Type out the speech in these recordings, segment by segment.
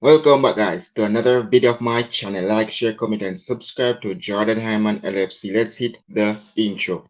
Welcome back, guys, to another video of my channel. Like, share, comment, and subscribe to Jordan Hyman LFC. Let's hit the intro.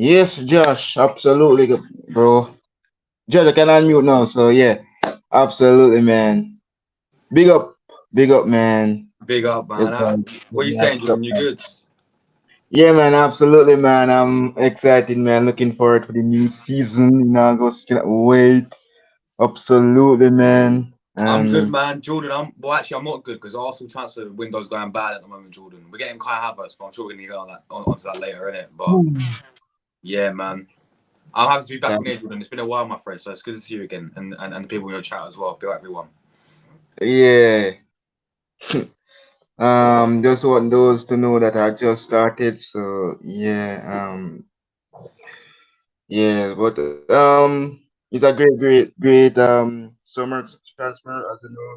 Yes, Josh, absolutely, bro. Josh, I can unmute now, so yeah, absolutely, man. Big up, big up, man. Big up, It's, man. What are you saying, Jordan? You good? Yeah, man, absolutely, man. I'm excited, man. Looking forward for the new season in August. Can't wait. Absolutely, man. I'm good, And man. Jordan, I'm not good because Arsenal transfer window's going bad at the moment, Jordan. We're getting Kai Havertz, but I'm sure we're going to get onto that later, innit? But yeah, man. I'm happy to be back on here, Jordan. It's been a while, my friend, so it's good to see you again and the people in your chat as well. Big up, everyone. yeah. Just want those to know that I just started. So but it's a great summer transfer, as you know.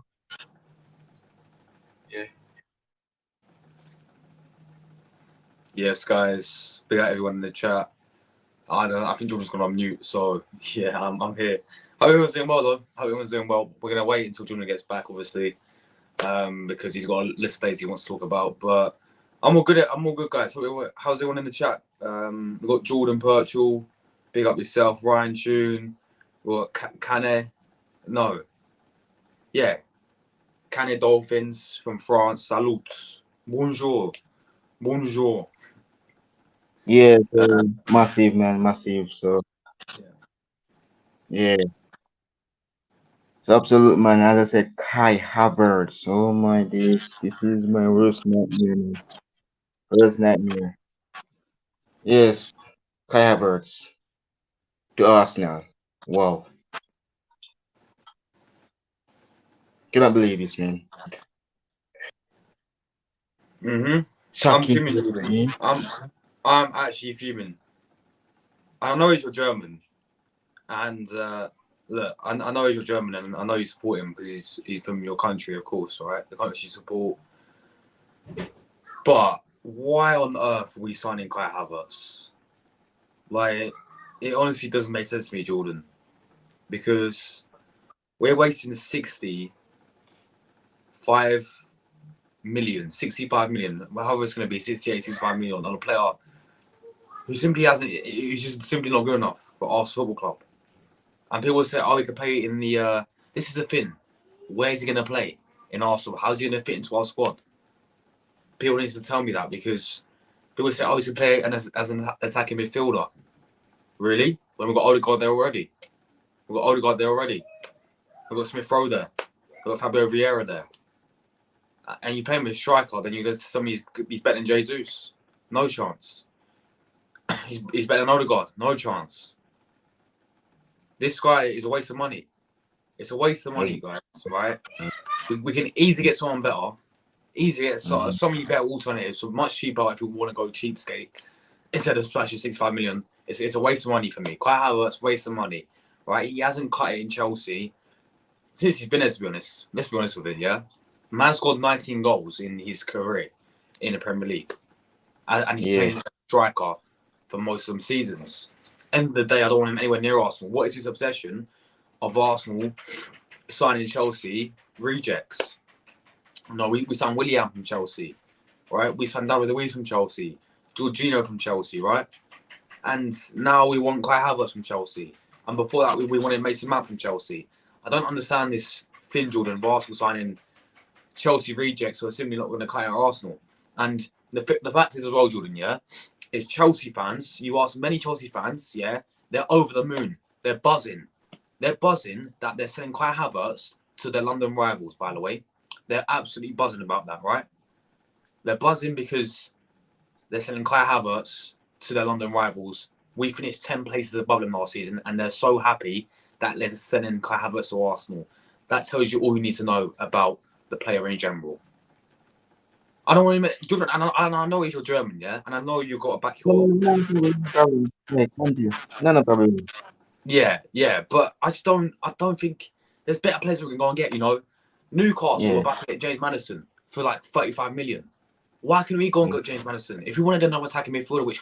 Yeah. Yes, guys. Big up everyone in the chat. I think Jordan's gone on mute, so yeah, I'm here. Hope everyone's doing well, though. Hope everyone's doing well. We're gonna wait until Jordan gets back, obviously, because he's got a list of players he wants to talk about. But I'm all good, guys. How's everyone in the chat? We've got Jordan Purchell, big up yourself. Ryan Tune, we've got Cane, Cane Dolphins from France. Salutes, bonjour. Yeah, so massive, man, massive. So yeah. So absolute, man. As I said, Kai Havertz. Oh my days, this is my worst nightmare, man. Worst nightmare. Yes, Kai Havertz to Arsenal. Wow, cannot believe this, man. I'm Shocking. fuming, Jordan. I'm actually fuming. I know you're German, and look, I know he's German, and I know you support him because he's from your country, of course, right? The country you support. But why on earth are we signing Kai Havertz? Like, it honestly doesn't make sense to me, Jordan, because we're wasting 65 million, however it's going to be, 68, 65 million on a player who's just simply not good enough for Arsenal Football Club. And people say, oh, he could play in the. This is the thing. Where's he going to play in Arsenal? How's he going to fit into our squad? People need to tell me that because people say, oh, he's going to play as an attacking midfielder. Really? When we've got Odegaard there already. We've got Smith Rowe there. We've got Fabio Vieira there. And you play him as a striker, then you go to somebody he's better than Jesus. No chance. He's better than Odegaard. No chance. This guy is a waste of money. It's a waste of money, guys, right? We can easily get someone better. Easily get so many better alternatives, so much cheaper if we want to go cheapskate instead of splashing 65 million. It's a waste of money for me. Kai Havertz, waste of money, right? He hasn't cut it in Chelsea since he's been there, to be honest. Let's be honest with it, yeah? Man scored 19 goals in his career in the Premier League. And he's playing striker for most of them seasons. End of the day, I don't want him anywhere near Arsenal. What is his obsession of Arsenal signing Chelsea rejects? No, we signed Willian from Chelsea, right? We signed David Luiz from Chelsea, Jorginho from Chelsea, right? And now we want Kai Havertz from Chelsea. And before that, we wanted Mason Mount from Chelsea. I don't understand this thing, Jordan, of Arsenal signing Chelsea rejects who are simply not going to cut out Arsenal. And the fact is as well, Jordan, yeah, is Chelsea fans, you ask many Chelsea fans, yeah, they're over the moon. They're buzzing. They're buzzing that they're selling Kai Havertz to their London rivals, by the way. They're absolutely buzzing about that, right? They're buzzing because they're selling Kai Havertz to their London rivals. We finished 10 places above them last season, and they're so happy that they're sending Kai Havertz to Arsenal. That tells you all you need to know about the player in general. I don't want to, Jordan, and I know you're German, yeah, and I know you've got to back No, your, no, no problem. Yeah, continue. No problem. yeah, but I don't think there's better players we can go and get. You know, Newcastle are Yeah. about to get James Madison for like 35 million. Why can we go and Yeah. get James Madison? If we wanted another attacking midfielder, which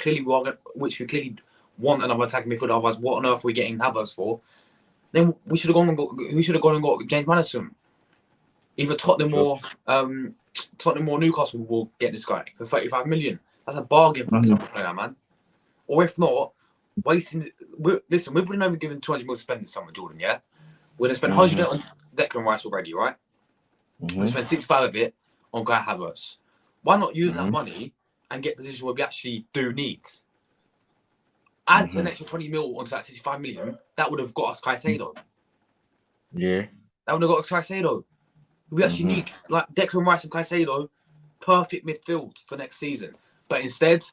we clearly want another attacking midfielder, otherwise what on earth are we getting Havertz for? Then we should have gone and got James Madison. Either Tottenham Sure. or Newcastle will get this guy for 35 million. That's a bargain for that Mm-hmm. type of player, man. Or if not, listen, we've been over given 200 million to spend this summer, Jordan, yeah? We're going to spend 100 Mm-hmm. on Declan Rice already, right? We're going to Mm-hmm. spend 65 of it on Guy Havertz. Why not use that Mm-hmm. money and get a position where we actually do needs? Add an extra 20 mil onto that 65 million, that would have got us Caicedo. Yeah. That would have got us Caicedo. We actually Mm-hmm. need, like, Declan Rice and Caicedo, perfect midfield for next season. But instead,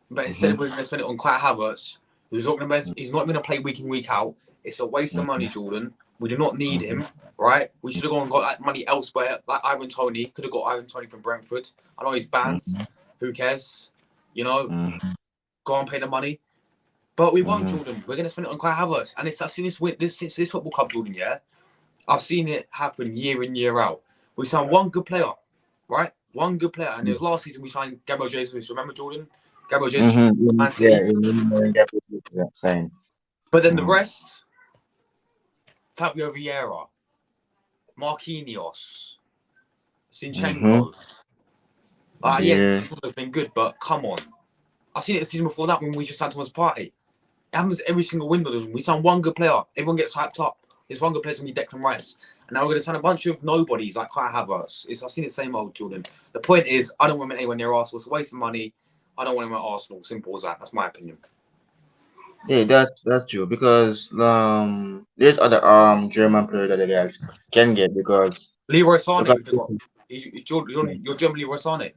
we're going to spend it on Kai Havertz, he's not going to play week in, week out. It's a waste of money, Jordan. We do not need him, right? We should have gone and got that money elsewhere. Like Ivan Toney, could have got Ivan Toney from Brentford. I know he's banned. Who cares? You know, go and pay the money. But we won't, Jordan. We're going to spend it on Kai Havertz. And I've seen this football club, Jordan, yeah? I've seen it happen year in, year out. We signed one good player, right? One good player. And it was last season we signed Gabriel Jesus. Remember, Jordan? Gabriel Jesus from Man City. Yeah, same. But then the rest, Fabio Vieira, Marquinhos, Zinchenko. Yes, this has been good, but come on. I've seen it the season before that when we just had Thomas Partey. It happens every single window, doesn't it? We sign one good player. Everyone gets hyped up. There's one good player to be Declan Rice. And now we're going to sign a bunch of nobodies like Kai Havertz. I've seen the same old, Jordan. The point is, I don't want him anywhere near Arsenal. It's a waste of money. I don't want him at Arsenal. Simple as that. That's my opinion. Yeah, that's true because there's other German players that the guys can get because Leroy look Sané, at we forgot. You're German Leroy Sané.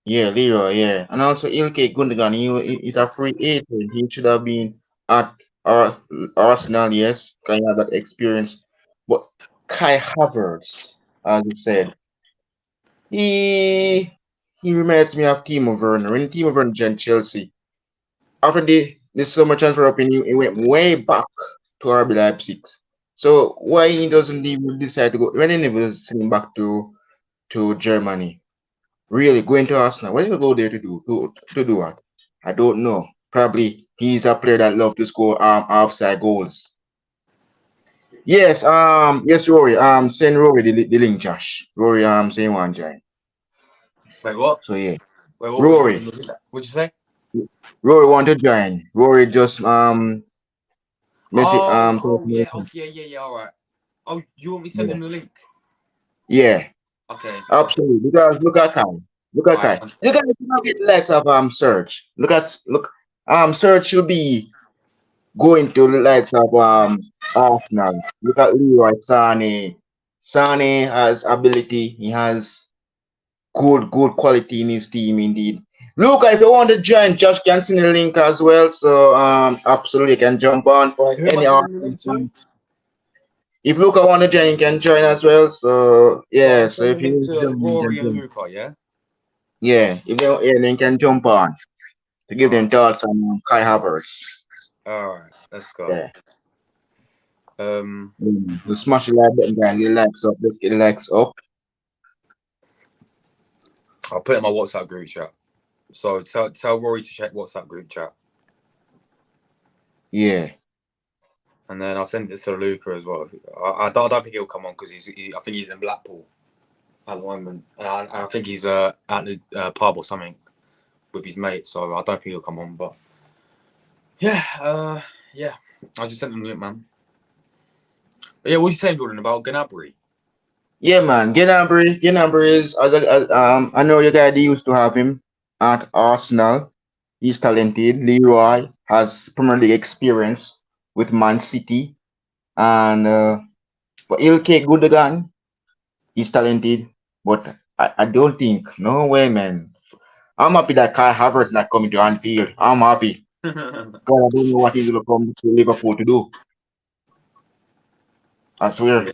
yeah, Leroy, yeah, and also Ilkay Gundogan. He's a free agent. He should have been at Arsenal, yes, kind of that experience. But Kai Havertz, as you said, he he reminds me of Timo Werner. When Timo Werner joined Chelsea, after the summer transfer opening, he went way back to RB Leipzig. So why he doesn't even decide to go when he never send him back to Germany? Really going to Arsenal? What did he go there to do? To do what? I don't know. Probably he's a player that loves to score offside goals. Yes, Rory. Send Rory the link, Josh. Rory saying one join. Wait, what? So yeah. Wait, what was Rory. it? What'd you say? Rory want to join. Rory just message Yeah, okay, yeah, all right. Oh, you want me to send yeah. him the link? Yeah. Okay. Absolutely. Because look at Kai. Look at All right. Kai. You guys cannot get the likes of Search. Look Search should be going to the likes of Arsenal. Look at Leroy Sane. Sane has ability. He has good quality in his team indeed. Look, if you want to join, Josh can send the link as well. So absolutely you can jump on Right, who am I any sending the Arsenal link to? fan. If Luca want to join, he can join as well. So So yeah, I'm so sending if the link you to join, you can Rory and join. Luca, yeah? Yeah, if they yeah, then can jump on to give them Okay. thoughts on Kai Havertz. All right, let's go. Yeah. Um, You smash the like button guys, the likes up, let's get the likes up. I'll put it in my WhatsApp group chat. So tell Rory to check WhatsApp group chat. Yeah. And then I'll send this to Luca as well. I don't think he'll come on because I think he's in Blackpool at the moment. And I think he's at the pub or something with his mate. So I don't think he'll come on. But yeah, I just sent him the link, man. Yeah, what are you saying, Jordan, about Gnabry? Yeah, man. Gnabry is I know you guys used to have him at Arsenal. He's talented. Leroy has Premier League experience with Man City, and for Ilkay Gundogan, he's talented. But I don't think no way, man. I'm happy that Kai Havertz not coming to Anfield. I'm happy. God, I don't know what he's gonna come to Liverpool to do. I Yeah. swear,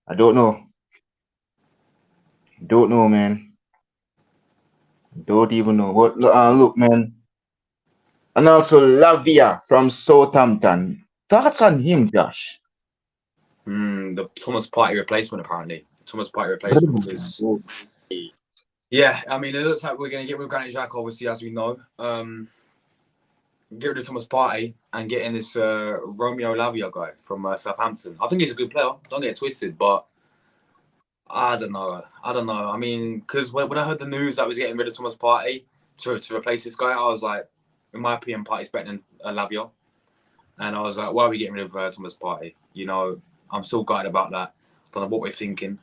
I don't know. Don't know, man. Don't even know. But look, man. And also Lavia from Southampton. Thoughts on him, Josh? The Thomas Partey replacement, apparently. Thomas Partey replacement, because Oh, yeah, I mean, it looks like we're going to get with Granit Xhaka, obviously, as we know. Get rid of Thomas Partey and get in this Romeo Lavia guy from Southampton. I think he's a good player. Don't get it twisted, but I don't know. I don't know. I mean, because when I heard the news that was getting rid of Thomas Partey to replace this guy, I was like, in my opinion, Partey's better than Lavia. And I was like, why are we getting rid of Thomas Partey? You know, I'm still gutted about that. Don't know what we're thinking.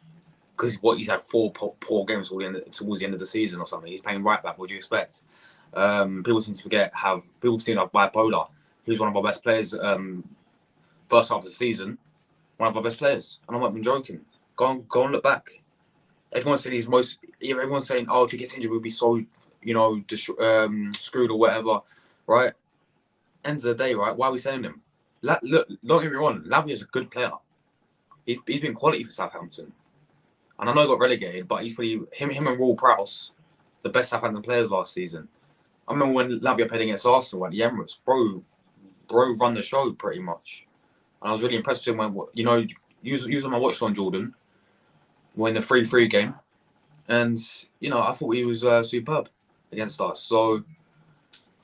Because he's had four poor games towards the end of the season or something. He's playing right back. What do you expect? People seem to forget people seem like bipolar. He was one of our best players first half of the season. One of our best players, and I'm not even joking. Go and look back. Everyone's saying Everyone's saying, oh, if he gets injured, we'll be so screwed or whatever, right? End of the day, right? Why are we selling him? Look, don't get me wrong. Lavia's a good player. He's been quality for Southampton, and I know he got relegated, but he's pretty him and Raul Prowse, the best Southampton players last season. I remember when Lavia played against Arsenal at the Emirates, bro, run the show pretty much. And I was really impressed with him when, using my watch on Jordan, when the 3-3 game. And, I thought he was superb against us. So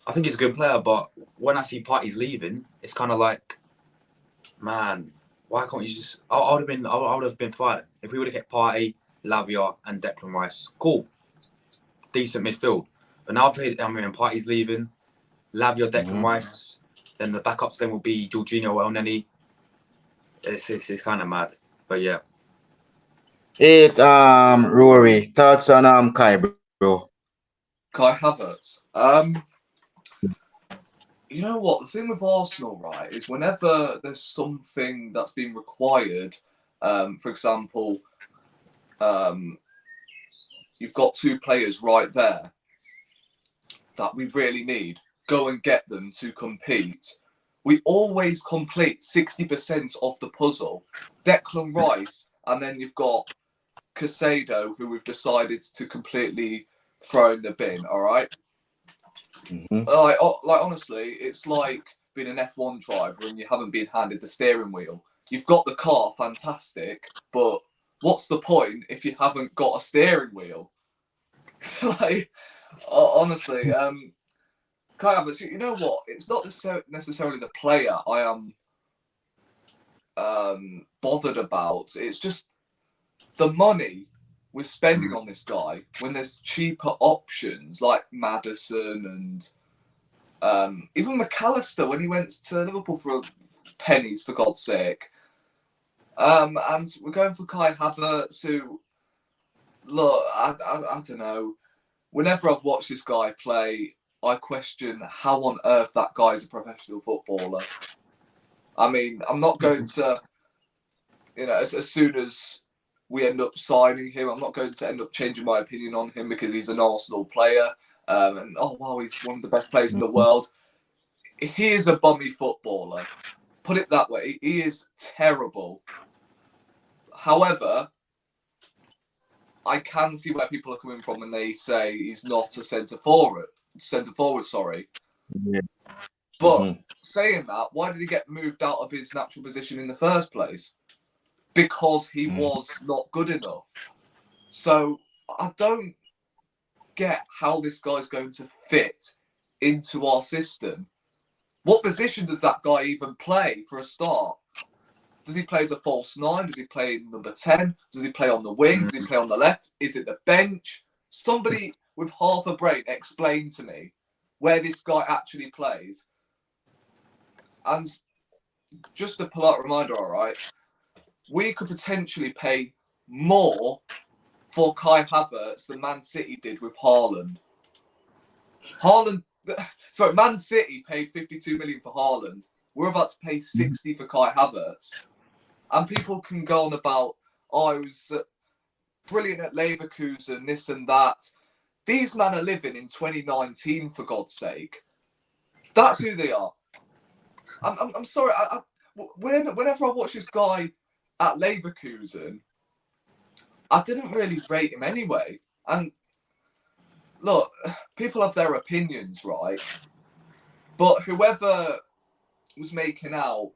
I think he's a good player, but when I see Partey's leaving, it's kind of like, man, why can't you just? I would have been fine if we would have kept Partey, Lavia, and Declan Rice. Cool, decent midfield. But now Partey's leaving, Lavia, Declan mm-hmm. Rice. Then the backups then will be Jorginho, El Neni. It's kind of mad, but yeah. Rory. Thoughts on Kai, bro? Kai Havertz. You know what? The thing with Arsenal, right, is whenever there's something that's been required, for example, you've got two players right there that we really need. Go and get them to compete. We always complete 60% of the puzzle. Declan Rice, and then you've got Caicedo, who we've decided to completely throw in the bin. All right. Mm-hmm. Like honestly, it's like being an F1 driver and you haven't been handed the steering wheel. You've got the car, fantastic, but what's the point if you haven't got a steering wheel? Like, honestly, Kai Havertz, you know what? It's not necessarily the player I am bothered about. It's just the money we're spending on this guy when there's cheaper options like Madison and even McAllister when he went to Liverpool for pennies, for God's sake. And we're going for Kai Havertz, who, look, I don't know. Whenever I've watched this guy play, I question how on earth that guy's a professional footballer. I mean, I'm not going to, as soon as we end up signing him, I'm not going to end up changing my opinion on him because he's an Arsenal player. And oh wow, he's one of the best players in the world. He is a bummy footballer. Put it that way. He is terrible. However, I can see where people are coming from when they say he's not a centre forward. Sorry. Yeah. But Mm-hmm. saying that, why did he get moved out of his natural position in the first place? Because he was not good enough. So I don't get how this guy's going to fit into our system. What position does that guy even play for a start? Does he play as a false nine? Does he play number 10? Does he play on the wing? Does he play on the left? Is it the bench? Somebody with half a brain explain to me where this guy actually plays. And just a polite reminder, all right? we could potentially pay more for Kai Havertz than Man City did with Haaland. Sorry, Man City paid 52 million for Haaland. We're about to pay 60 for Kai Havertz. And people can go on about, oh, he was brilliant at Leverkusen, this and that. These men are living in 2019, for God's sake. That's who they are. I'm sorry. Whenever I watch this guy at Leverkusen, I didn't really rate him anyway. And look, people have their opinions, right? But whoever was making out,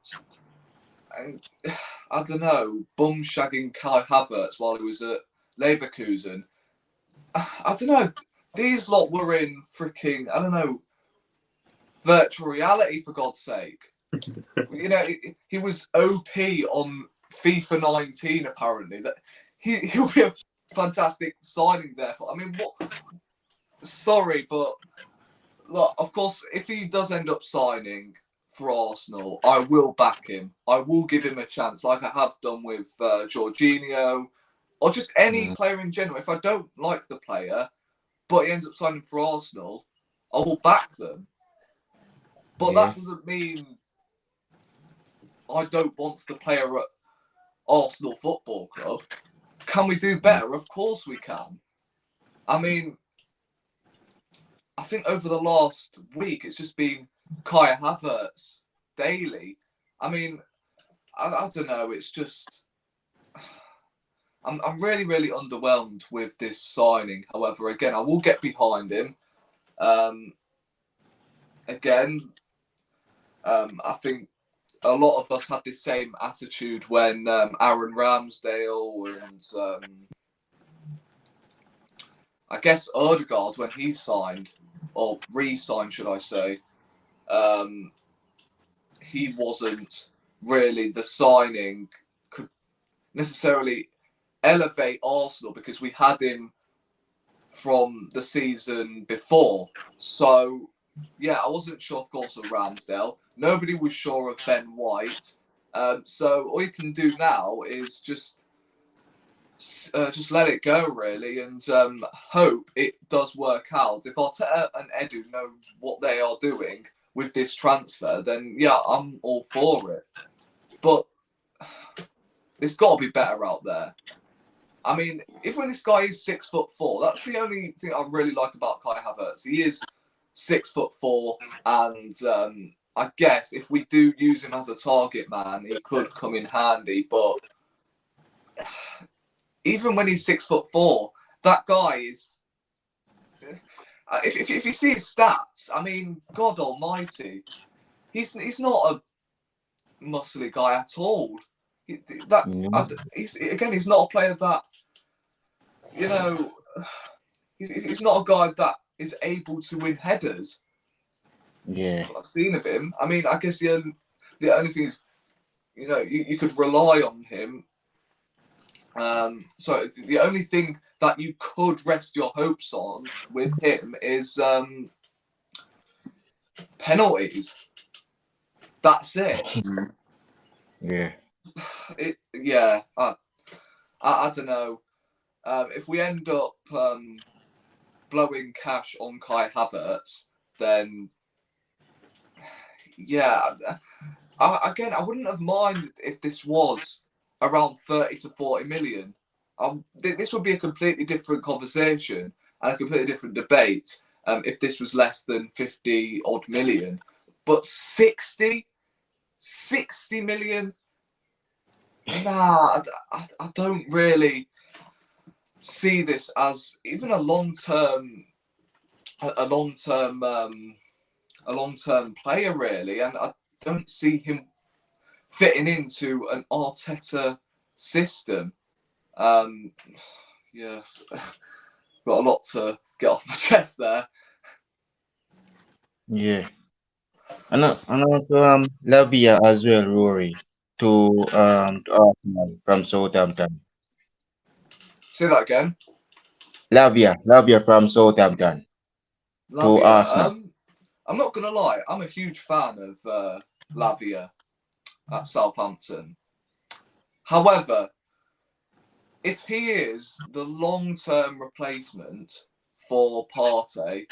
and I don't know, bum shagging Kai Havertz while he was at Leverkusen, I don't know. These lot were in freaking, I don't know, virtual reality, for God's sake. You know, he was OP on FIFA 19, apparently. That he'll be a fantastic signing, therefore. I mean, what? Sorry, but look, of course, if he does end up signing for Arsenal, I will back him. I will give him a chance, like I have done with Jorginho, or just any player in general. If I don't like the player, but he ends up signing for Arsenal, I will back them. But that doesn't mean I don't want the player at Arsenal Football Club. Can we do better? Of course we can. I mean, I think over the last week, it's just been Kai Havertz daily. I mean, I don't know. It's just, I'm really, really underwhelmed with this signing. However, again, I will get behind him. I think a lot of us had the same attitude when Aaron Ramsdale and I guess Odegaard, when he signed, or re-signed, should I say, he wasn't really the signing could necessarily elevate Arsenal because we had him from the season before. So, yeah, I wasn't sure, of course, of Ramsdale. Nobody was sure of Ben White. So all you can do now is just let it go, really, and hope it does work out. If Arteta and Edu know what they are doing with this transfer, then yeah, I'm all for it. But there's got to be better out there. I mean, if when this guy is 6'4", that's the only thing I really like about Kai Havertz. He is 6'4", and I guess if we do use him as a target man, he could come in handy. But even when he's 6'4", that guy is. If you see his stats, I mean, God Almighty, he's not a muscly guy at all. He's not a player that, you know, he's not a guy that is able to win headers. Yeah. I've seen of him. I mean, I guess the only thing is, you know, you could rely on him. So the only thing that you could rest your hopes on with him is penalties. That's it. Yeah. I don't know. If we end up blowing cash on Kai Havertz, then yeah. Again, I wouldn't have minded if this was around 30 to 40 million. This would be a completely different conversation and a completely different debate if this was less than 50 odd million. But 60 million? Nah, I don't really see this as even a long-term player, really, and I don't see him fitting into an Arteta system. Yeah, got a lot to get off my chest there. Yeah. And also Lavia as well, Rory, to Arsenal from Southampton. Say that again. Lavia from Southampton to Lavia. Arsenal. I'm not gonna lie. I'm a huge fan of Lavia at Southampton. However, if he is the long-term replacement for Partey,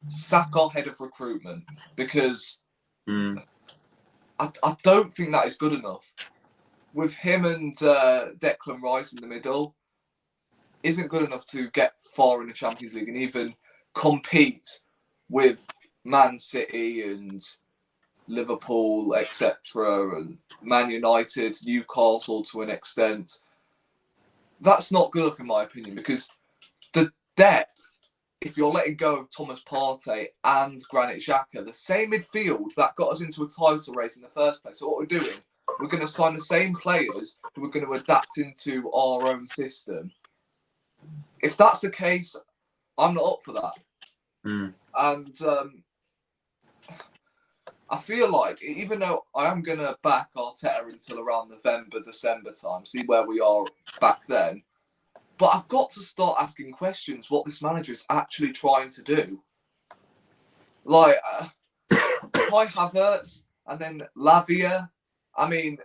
sack our head of recruitment, because I don't think that is good enough. With him and Declan Rice in the middle, isn't good enough to get far in the Champions League and even compete with Man City and Liverpool, etc., and Man United, Newcastle to an extent. That's not good enough in my opinion, because the depth, if you're letting go of Thomas Partey and Granit Xhaka, the same midfield that got us into a title race in the first place. So what we're doing, we're going to sign the same players who are going to adapt into our own system. If that's the case, I'm not up for that. And I feel like, even though I am going to back Arteta until around November, December time, see where we are back then, but I've got to start asking questions what this manager is actually trying to do. Like, Kai Havertz and then Lavia, I mean,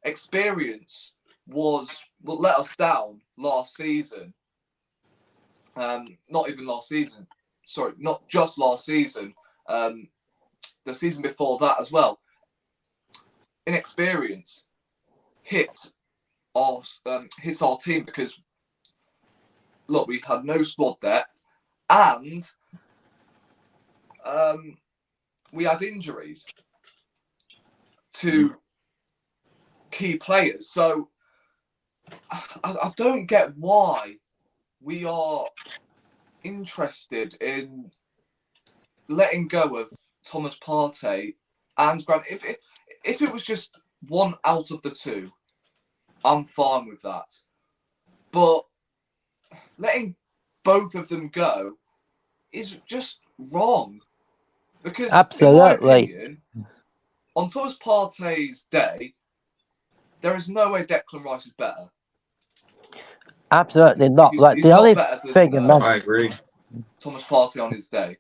experience was what let us down last season. Not even last season. Sorry, not just last season. The season before that as well. Inexperience hit our team because, look, we had no squad depth and we had injuries to key players. So I don't get why we are interested in letting go of Thomas Partey and Grant. If it was just one out of the two, I'm fine with that. But letting both of them go is just wrong. Because Absolutely. in my opinion, on Thomas Partey's day, there is no way Declan Rice is better. Absolutely not. He's Like the not only better thing, than I agree. Thomas Partey on his day.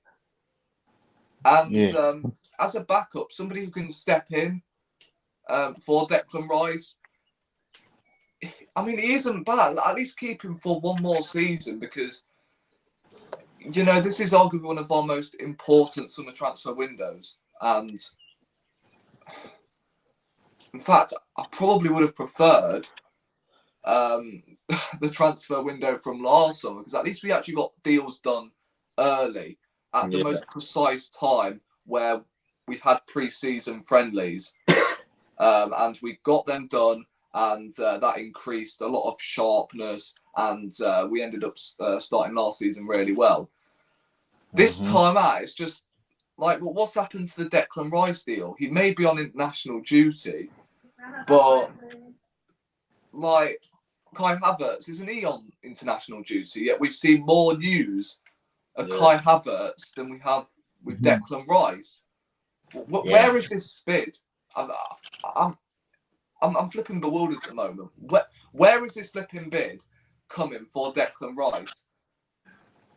And Yeah. as a backup, somebody who can step in for Declan Rice, I mean, he isn't bad. At least keep him for one more season because, you know, this is arguably one of our most important summer transfer windows. And in fact, I probably would have preferred the transfer window from last summer because at least we actually got deals done early at the most precise time where we had pre-season friendlies and we got them done and that increased a lot of sharpness and we ended up starting last season really well. This time out, it's just like, well, what's happened to the Declan Rice deal? He may be on international duty, but like Kai Havertz, isn't he on international duty? Yet we've seen more news of Kai Havertz than we have with Declan Rice. Where is this bid? I'm flipping bewildered at the moment. Where is this flipping bid coming for Declan Rice?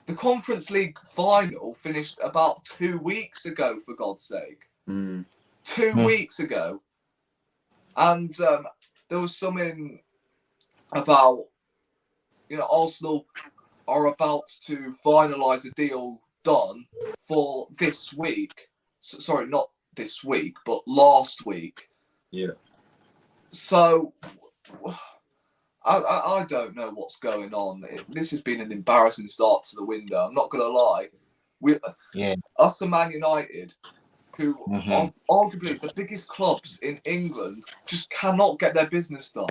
The Conference League final finished about 2 weeks ago, for God's sake. 2 weeks ago. And there was something about, you know, Arsenal are about to finalise a deal done for this week. Sorry, not this week, but last week. Yeah. So I don't know what's going on. This has been an embarrassing start to the window. I'm not going to lie. Us and Man United, who are arguably the biggest clubs in England, just cannot get their business done.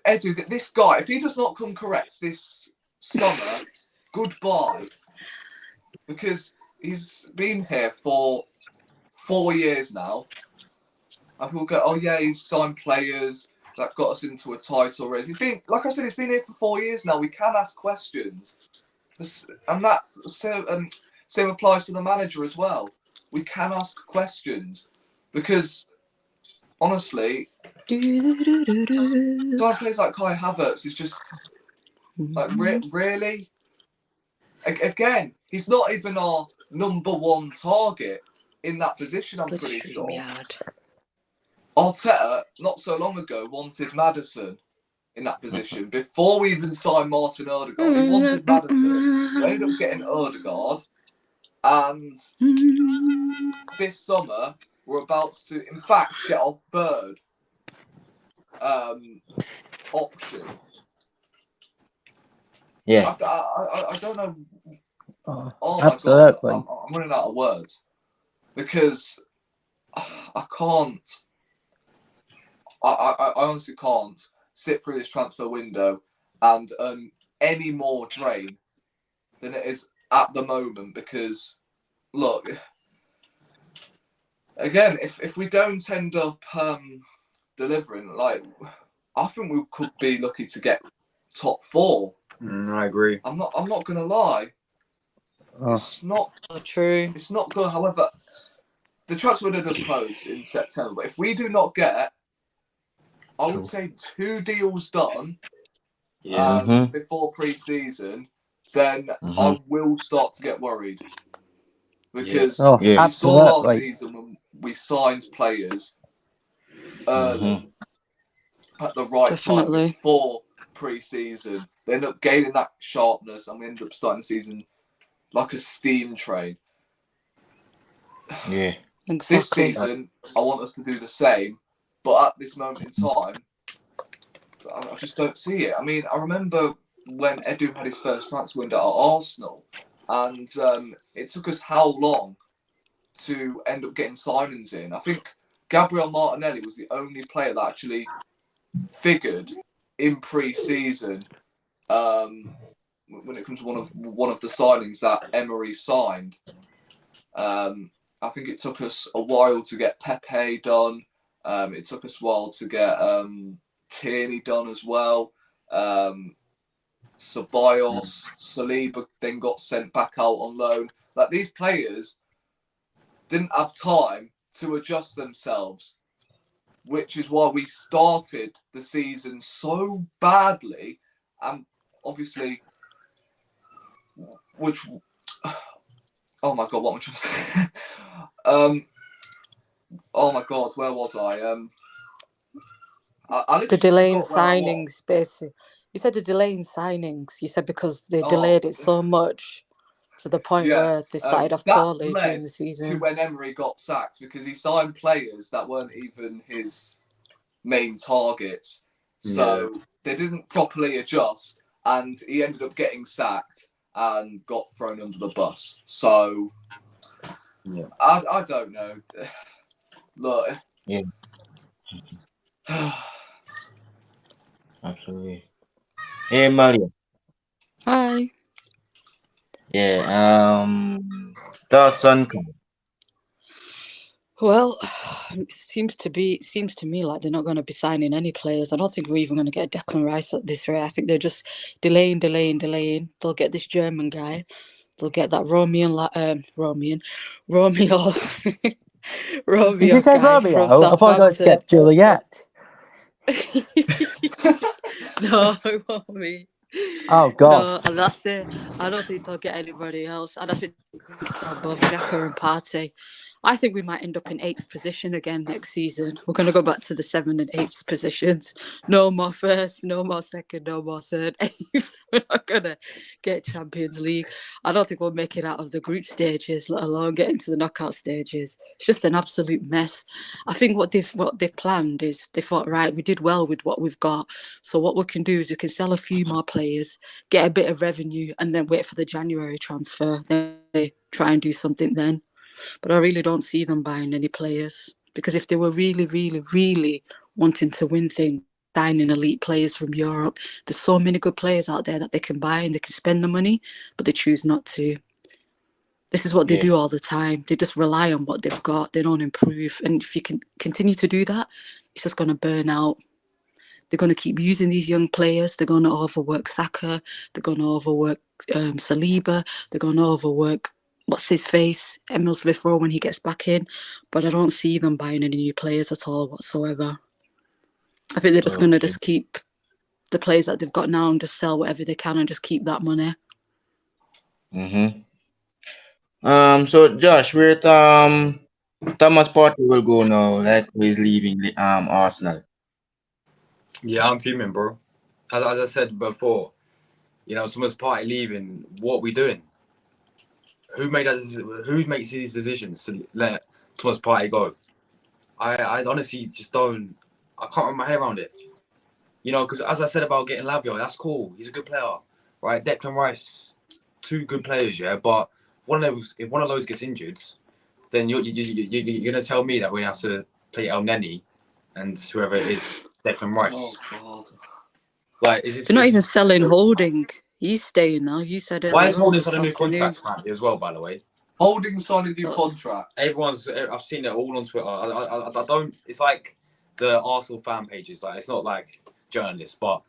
Eddie, this guy, if he does not come correct this summer, goodbye. Because he's been here for 4 years now. And people go, oh yeah, he's signed players that got us into a title race. He's been, like I said, he's been here for 4 years now. We can ask questions. And that same applies to the manager as well. We can ask questions. Because, honestly, someone plays like Kai Havertz is just like really. Again, he's not even our number one target in that position. I'm pretty sure. Arteta, not so long ago, wanted Madison in that position. Before we even signed Martin Odegaard, he wanted Madison. We ended up getting Odegaard. And this summer, we're about to, in fact, get our third option. Yeah. I don't know. Oh my absolutely. God, I'm running out of words because I can't. I honestly can't sit through this transfer window and earn any more drain than it is at the moment. Because look, again, if we don't end up delivering, like, I think we could be lucky to get top 4. I agree. I'm not gonna lie. It's not true. It's not good. However, the transfer window does close in September. But if we do not get, I would say 2 deals done before pre-season, then I will start to get worried. Because we saw last season when we signed players early at the right time before pre-season. They end up gaining that sharpness and we end up starting the season like a steam train. Yeah. Exactly. This season, I want us to do the same, but at this moment in time, I just don't see it. I mean, I remember when Edu had his first transfer window at Arsenal, and it took us how long to end up getting signings in? I think Gabriel Martinelli was the only player that actually figured in pre-season when it comes to one of the signings that Emery signed. I think it took us a while to get Pepe done. It took us a while to get Tierney done as well. Ceballos, Saliba then got sent back out on loan. Like, these players didn't have time to adjust themselves, which is why we started the season so badly. And obviously, which, oh my God, what am I trying to say? Oh my God, where was I? The delay in signings, basically. You said the delay in signings. You said because they delayed it so much to the point where they started off poorly during the season. To when Emery got sacked, because he signed players that weren't even his main targets. So they didn't properly adjust, and he ended up getting sacked and got thrown under the bus. So I don't know. Look. Yeah. Absolutely. Hey, Mario. Hi. Yeah. Thoughts on? Well, it seems to me like they're not going to be signing any players. I don't think we're even going to get Declan Rice at this rate. I think they're just delaying. They'll get this German guy. They'll get that Romeo. Did you say Romeo? I thought I was going to get Juliet. No, it won't be. Oh God! No, and that's it. I don't think they'll get anybody else. And I think both Xhaka and Partey. I think we might end up in 8th position again next season. We're going to go back to the 7th and 8th positions. No more first, no more second, no more third, 8th. We're not going to get Champions League. I don't think we'll make it out of the group stages, let alone get into the knockout stages. It's just an absolute mess. I think what they've planned is they thought, right, we did well with what we've got. So what we can do is we can sell a few more players, get a bit of revenue, and then wait for the January transfer. Then they try and do something then. But I really don't see them buying any players, because if they were really, really, really wanting to win things, signing elite players from Europe, there's so many good players out there that they can buy and they can spend the money, but they choose not to. This is what they do all the time. They just rely on what they've got. They don't improve. And if you can continue to do that, it's just going to burn out. They're going to keep using these young players. They're going to overwork Saka. They're going to overwork Saliba. They're going to overwork what's his face, Emil Smith Rowe, when he gets back in. But I don't see them buying any new players at all whatsoever. I think they're just going to just keep the players that they've got now and just sell whatever they can and just keep that money. So Josh, we're at Thomas Partey will go now, like he's leaving the Arsenal. Yeah, I'm fuming, bro. As I said before, you know, Thomas Partey leaving. What are we doing? Who makes these decisions to let Thomas Partey go? I honestly just don't. I can't wrap my head around it. You know, because as I said about getting Lavia, that's cool. He's a good player, right? Declan Rice, two good players, yeah. But if one of those gets injured, then you're gonna tell me that we have to play El Neni and whoever it is, Declan Rice. Oh God! Like, is this? They're not even selling Holding. He's staying now. You said it. Why is Holding on a new contract apparently as well? By the way, Holding signing new contract. I've seen it all on Twitter. I don't. It's like the Arsenal fan pages. Like, it's not like journalists, but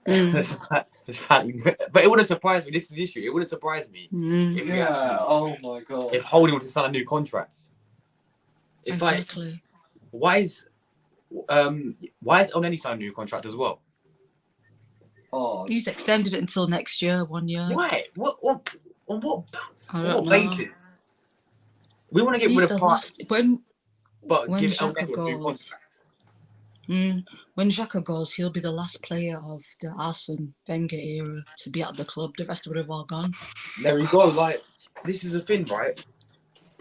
it's but it wouldn't surprise me. This is the issue. It wouldn't surprise me if oh my God. if Holding were to sign a new contract. It's like, why is El Neni signing a new contract as well? Oh, he's extended it until next year, 1 year. Why? On what basis? We want to get rid of Partey, but give El Neni a new contract. When Xhaka goes, he'll be the last player of the Arsene Wenger era to be at the club. The rest would have all gone. There we go. Like, this is the thing, right?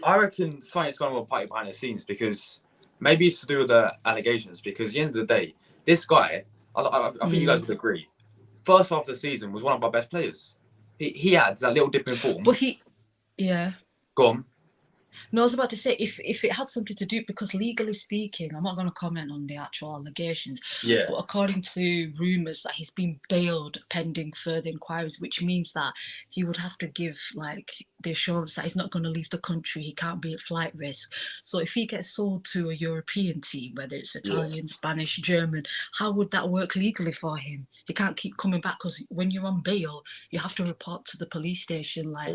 I reckon something's going on with Partey behind the scenes, because maybe it's to do with the allegations. Because at the end of the day, this guy, I think you guys would agree, first half of the season was one of our best players. He had that little dip in form. But Go on. No, I was about to say, if it had something to do, because legally speaking, I'm not going to comment on the actual allegations, but according to rumours that he's been bailed pending further inquiries, which means that he would have to give like the assurance that he's not going to leave the country, he can't be at flight risk. So if he gets sold to a European team, whether it's Italian, Spanish, German, how would that work legally for him? He can't keep coming back, because when you're on bail, you have to report to the police station I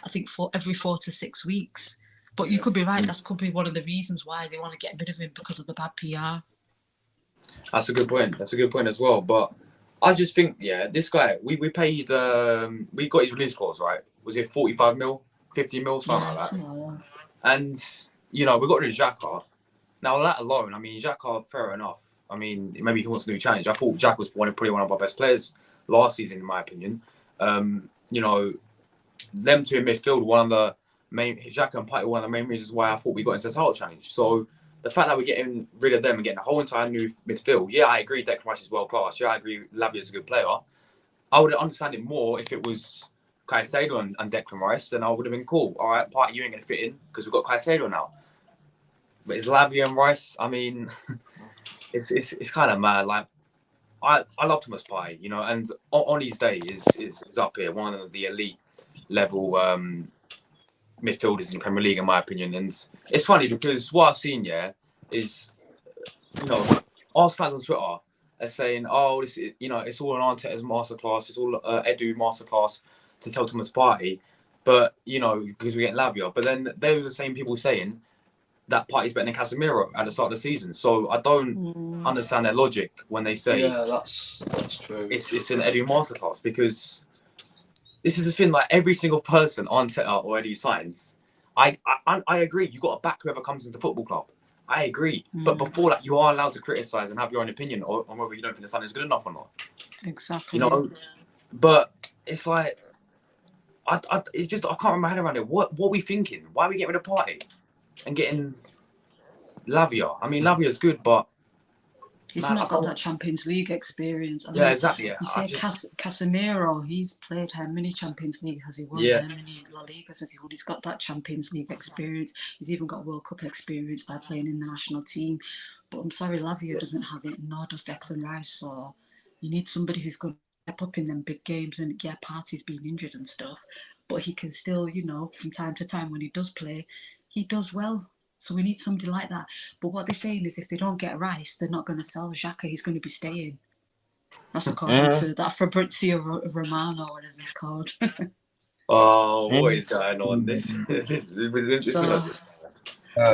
think every 4 to 6 weeks. But you could be right. That could be one of the reasons why they want to get rid of him, because of the bad PR. That's a good point. That's a good point as well. But I just think, this guy, we paid, we got his release clause, right? Was it 45 mil, 50 mil, something like that? And, you know, we got rid of Xhaka. Now, that alone, I mean, Xhaka, fair enough. I mean, maybe he wants a new challenge. I thought Xhaka was probably one of our best players last season, in my opinion. You know, them two in midfield, one of the Xhaka and Partey, one of the main reasons why I thought we got into the title challenge. So the fact that we're getting rid of them and getting a whole entire new midfield, I agree Declan Rice is world class. I agree Lavia is a good player. I would understand it more if it was Caicedo and Declan Rice, then I would have been cool. All right, Partey, you ain't going to fit in because we've got Caicedo now. But it's Lavia and Rice. I mean, it's kind of mad. Like, I love Thomas Partey, you know, and on his day is up here, one of the elite level midfielders in the Premier League, in my opinion. And it's funny because what I've seen, is, you know, Arsenal fans on Twitter are saying, oh, this is, you know, it's all an Arteta's masterclass, it's all Edu masterclass to tell Thomas Partey, but, you know, because we're getting Lavia. But then they were the same people saying that Partey's better than Casemiro at the start of the season. So I don't understand their logic when they say, that's true. It's an Edu masterclass, because this is the thing, like, every single person on Arteta or Edu signs, I agree, you got to back whoever comes into the football club. I agree. But before that, you are allowed to criticise and have your own opinion on whether you don't think the signing is good enough or not. Exactly. You know? But it's like, it's just, I can't wrap my head around it. What are we thinking? Why are we getting rid of Partey and getting Lavia? I mean, Lavia's good, but he's not got that Champions League experience. I mean, exactly. You say Casemiro, he's played how many Champions League has he won? How many La Ligas has he won? He's got that Champions League experience. He's even got World Cup experience by playing in the national team. But I'm sorry, Lavia doesn't have it, nor does Declan Rice. So you need somebody who's going to step up in them big games. And Partey's been injured and stuff, but he can still, you know, from time to time when he does play, he does well. So we need somebody like that. But what they're saying is if they don't get Rice, they're not going to sell Xhaka. He's going to be staying. That's according to that Fabrizio Romano, whatever it's called. What is going on? This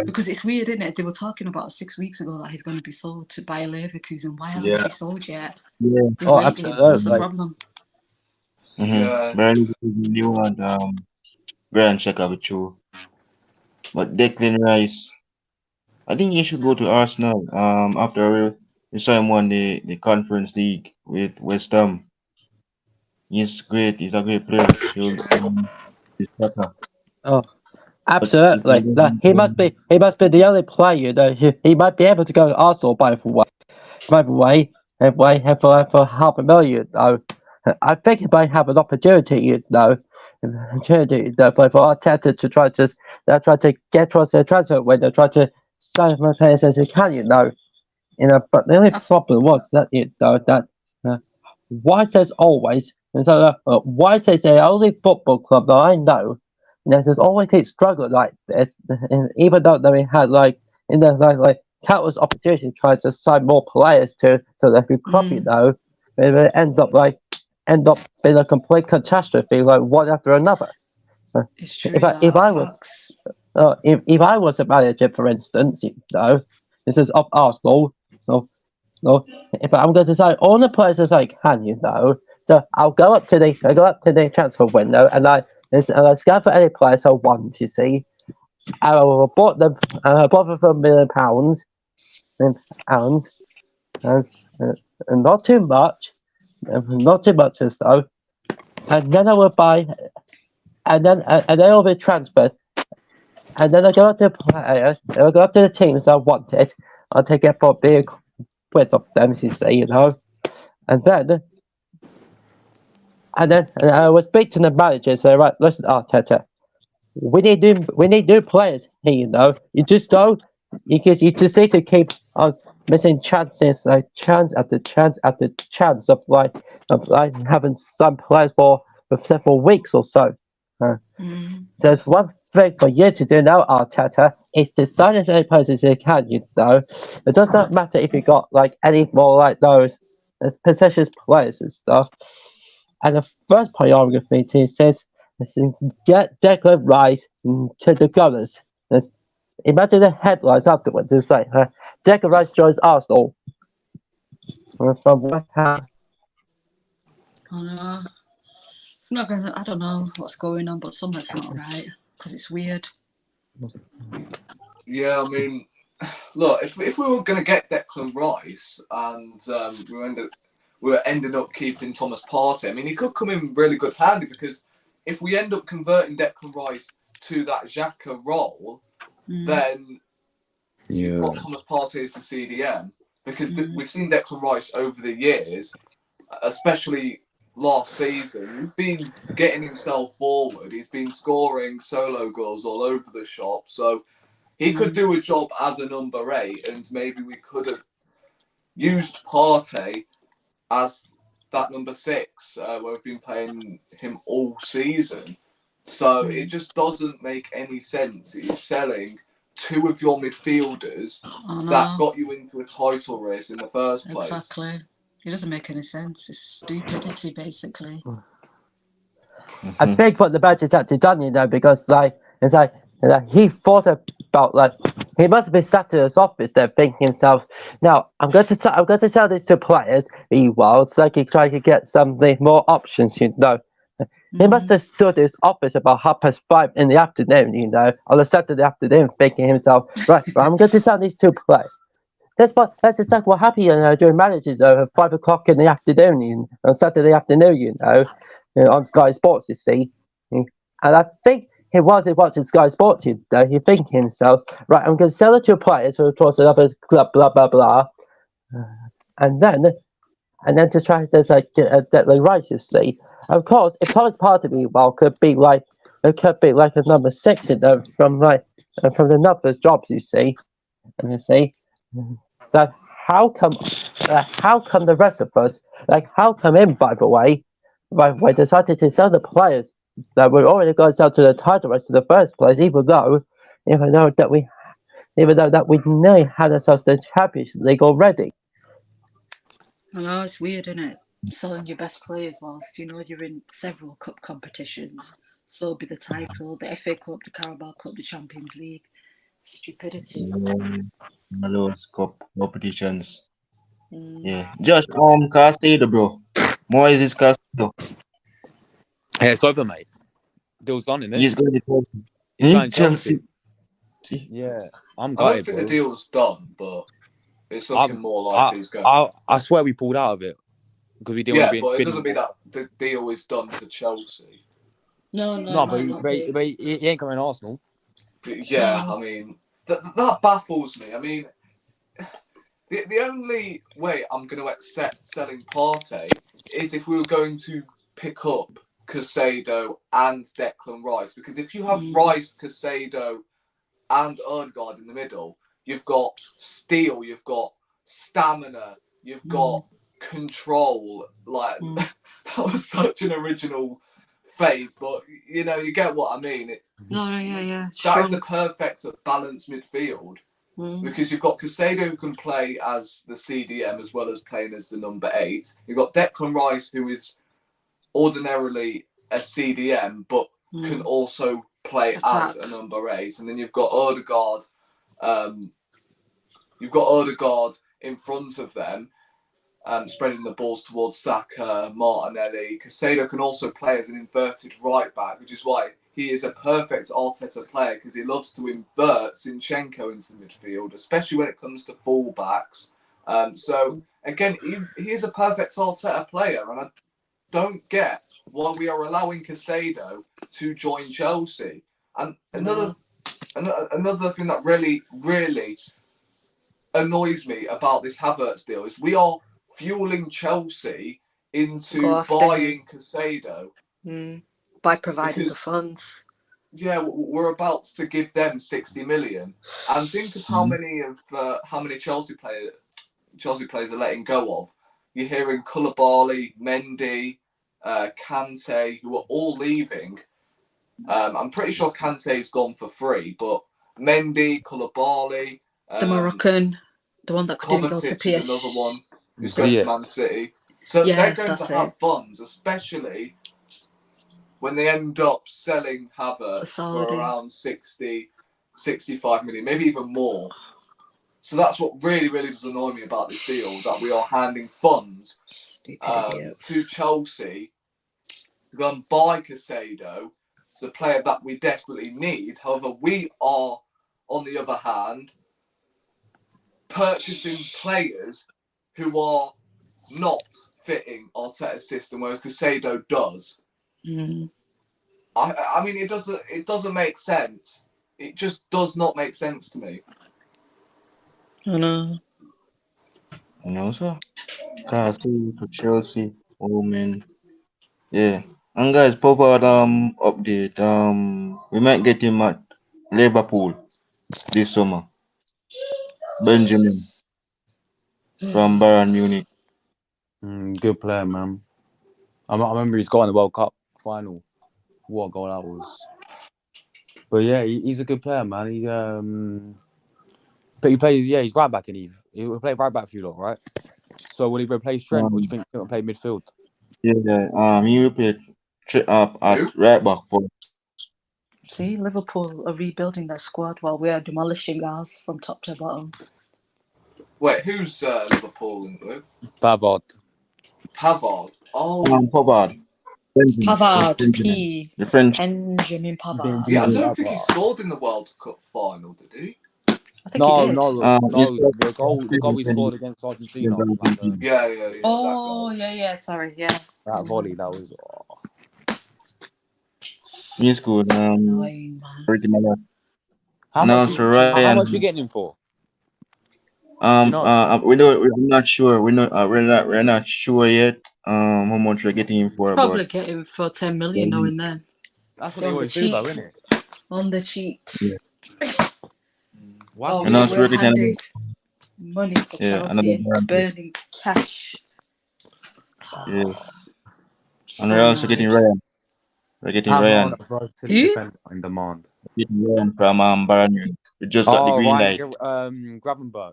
because it's weird, isn't it? They were talking about 6 weeks ago that he's going to be sold to Bayer Leverkusen. Why hasn't he sold yet? Absolutely. What's the problem? Very new and Brian Xhaka with you. But Declan Rice, I think he should go to Arsenal. After we saw him won the Conference League with West Ham. He's great. He's a great player. He'll be better. Oh, But if he absolutely. doesn't, He must be the only player that he might be able to go to Arsenal by the way. By the way, for $500,000 though. I think he might have an opportunity, for Arteta to try to get towards the transfer window, try to sign as many players as he can, But the only problem was that White says always, and so White says the only football club that I know, there's always a struggle like this, and even though they had countless opportunities to try to sign more players to the club, they end up being a complete catastrophe, like one after another. It's true. If I was a manager, for instance, this is of Arsenal, if I'm going to sign all the players as I can, so I'll go up to the transfer window and I scan for any players I want. You see, I will bought them. I bought them for £1 million, and not too much, as though. And then I will buy, and then I'll be transferred. And then I go up to players. I'll go up to the teams I wanted. I'll take it for big quid of them, you see, and then I will speak to the manager and say, right, listen, Arteta, we need new players here, You just don't, because you just need to keep on missing chances, like chance after chance after chance of having some players for several weeks or so. There's one thing for you to do now, Arteta, is to sign as many players as you can, It does not matter if you got any more those possessions players and stuff. And the first priority says get Declan Rice to the Gunners. Imagine the headlines afterwards. It's like Declan Rice joins Arsenal from West Ham. Oh no, it's not gonna. I don't know what's going on, but something's not right because it's weird. Yeah, I mean, look, if we were going to get Declan Rice and we were ending up keeping Thomas Partey, I mean, he could come in really good handy because if we end up converting Declan Rice to that Xhaka role, then you've got Thomas Partey as the CDM because we've seen Declan Rice over the years, especially last season. He's been getting himself forward. He's been scoring solo goals all over the shop. So he could do a job as a number 8, and maybe we could have used Partey as that number 6, where we've been playing him all season. So it just doesn't make any sense. He's selling 2 of your midfielders that got you into a title race in the first place. Exactly. It doesn't make any sense. It's stupidity, basically. I think what the manager's actually done, because he thought about he must be sat in his office there thinking himself, now I'm going to sell these 2 players meanwhile so I can try to get some more options, He must have stood in his office about 5:30 in the afternoon, on a Saturday afternoon, thinking himself, right, I'm going to sell these 2 players. That's exactly what happened during managers at 5 o'clock in the afternoon, on Saturday afternoon, on Sky Sports, you see. And I think he wasn't watching Sky Sports, he thinking himself, right, I'm going to sell the 2 players who towards another club, blah, blah, blah. And then to try to get Declan Rice, you see. Of course, if Thomas Partey could be like a number 6 from the numbers jobs, you see. And you see. That how come the rest of us, how come him, by the way, we decided to sell the players that were already going to sell to the title race in the first place, even though that we nearly had ourselves the Champions League already. I know, it's weird, isn't it? Selling your best players whilst you're in several cup competitions. So be the title, the FA Cup, the Carabao Cup, the Champions League. Stupidity. Those competitions. Yeah. Josh, Caicedo, bro. More is this Caicedo. Yeah, it's over, mate. Deal's done, innit? He's going to He's playing Chelsea. Yeah, I'm I don't gutted, think bro. the deal's done, but it's looking more likely it's going. I swear we pulled out of it because we didn't want Yeah, to be but it bidding doesn't mean more. that the deal is done for Chelsea. No, No, it might not be. but he ain't coming to Arsenal. But yeah, No. I mean that baffles me. I mean, the only way I'm going to accept selling Partey is if we were going to pick up Caicedo and Declan Rice, because if you have Rice, Caicedo, and Odegaard in the middle, you've got steel, you've got stamina, you've got control. Like that was such an original phase, but you know, you get what I mean. Yeah. That is the perfect balanced midfield because you've got Caicedo who can play as the CDM as well as playing as the number 8. You've got Declan Rice who is ordinarily a CDM but can also play as a number 8, and then you've got Odegaard. You've got Odegaard in front of them, spreading the balls towards Saka, Martinelli. Caicedo can also play as an inverted right back, which is why he is a perfect Arteta player because he loves to invert Zinchenko into the midfield, especially when it comes to fullbacks. So again, he is a perfect Arteta player, and I don't get why we are allowing Caicedo to join Chelsea. And another thing that really, really annoys me about this Havertz deal is we are fueling Chelsea into buying Caicedo. By providing the funds. Yeah, we're about to give them 60 million, and think of how many Chelsea players are letting go of. You're hearing Koulibaly, Mendy, Kante, who are all leaving. I'm pretty sure Kante's gone for free, but Mendy, Koulibaly, the Moroccan, the one that didn't go to Kovacic PSG. is another one who's going to Man City. So they're going to have funds, especially when they end up selling Havertz for around 60, 65 million, maybe even more. So that's what really, really does annoy me about this deal, that we are handing funds to Chelsea to go and buy Caicedo. It's a player that we desperately need. However, we are, on the other hand, purchasing players who are not fitting Arteta's system, whereas Caicedo does. I mean, it doesn't make sense. It just does not make sense to me. I know. You know, so Castle to Chelsea. Oh man. Yeah. And guys, provide update. We might get him at Liverpool this summer. Benjamin from Bayern Munich. Good player, man. I remember he's got in the World Cup final. What a goal that was! But yeah, he's a good player, man. But he plays. Yeah, he's right back, and he will play right back for you lot, right? So will he replace Trent, or do you think he'll play midfield? Yeah. He will play up at right back for. See, Liverpool are rebuilding their squad while we are demolishing ours from top to bottom. Wait, who's Liverpool with? Pavard. Oh, Pavard. Pavard. The French. Benjamin Pavard. Yeah, I don't think he scored in the World Cup final, did he? I think he did. The goal he scored against Argentina. Yeah. Oh, yeah. Sorry, yeah. That volley, that was. He scored. Annoying, man. How much are you getting him for? I'm not sure. We're not sure yet. How much we're getting him for? Probably get him for 10 million knowing then. That's what they always do, though, isn't it? On the cheap. Yeah. We're handing money to Chelsea and burning cash. Yeah. And we're also getting Ryan. We're getting Ryan. In demand. We're getting Ryan from Bayern Munich. We just got the green light. Gravenberch.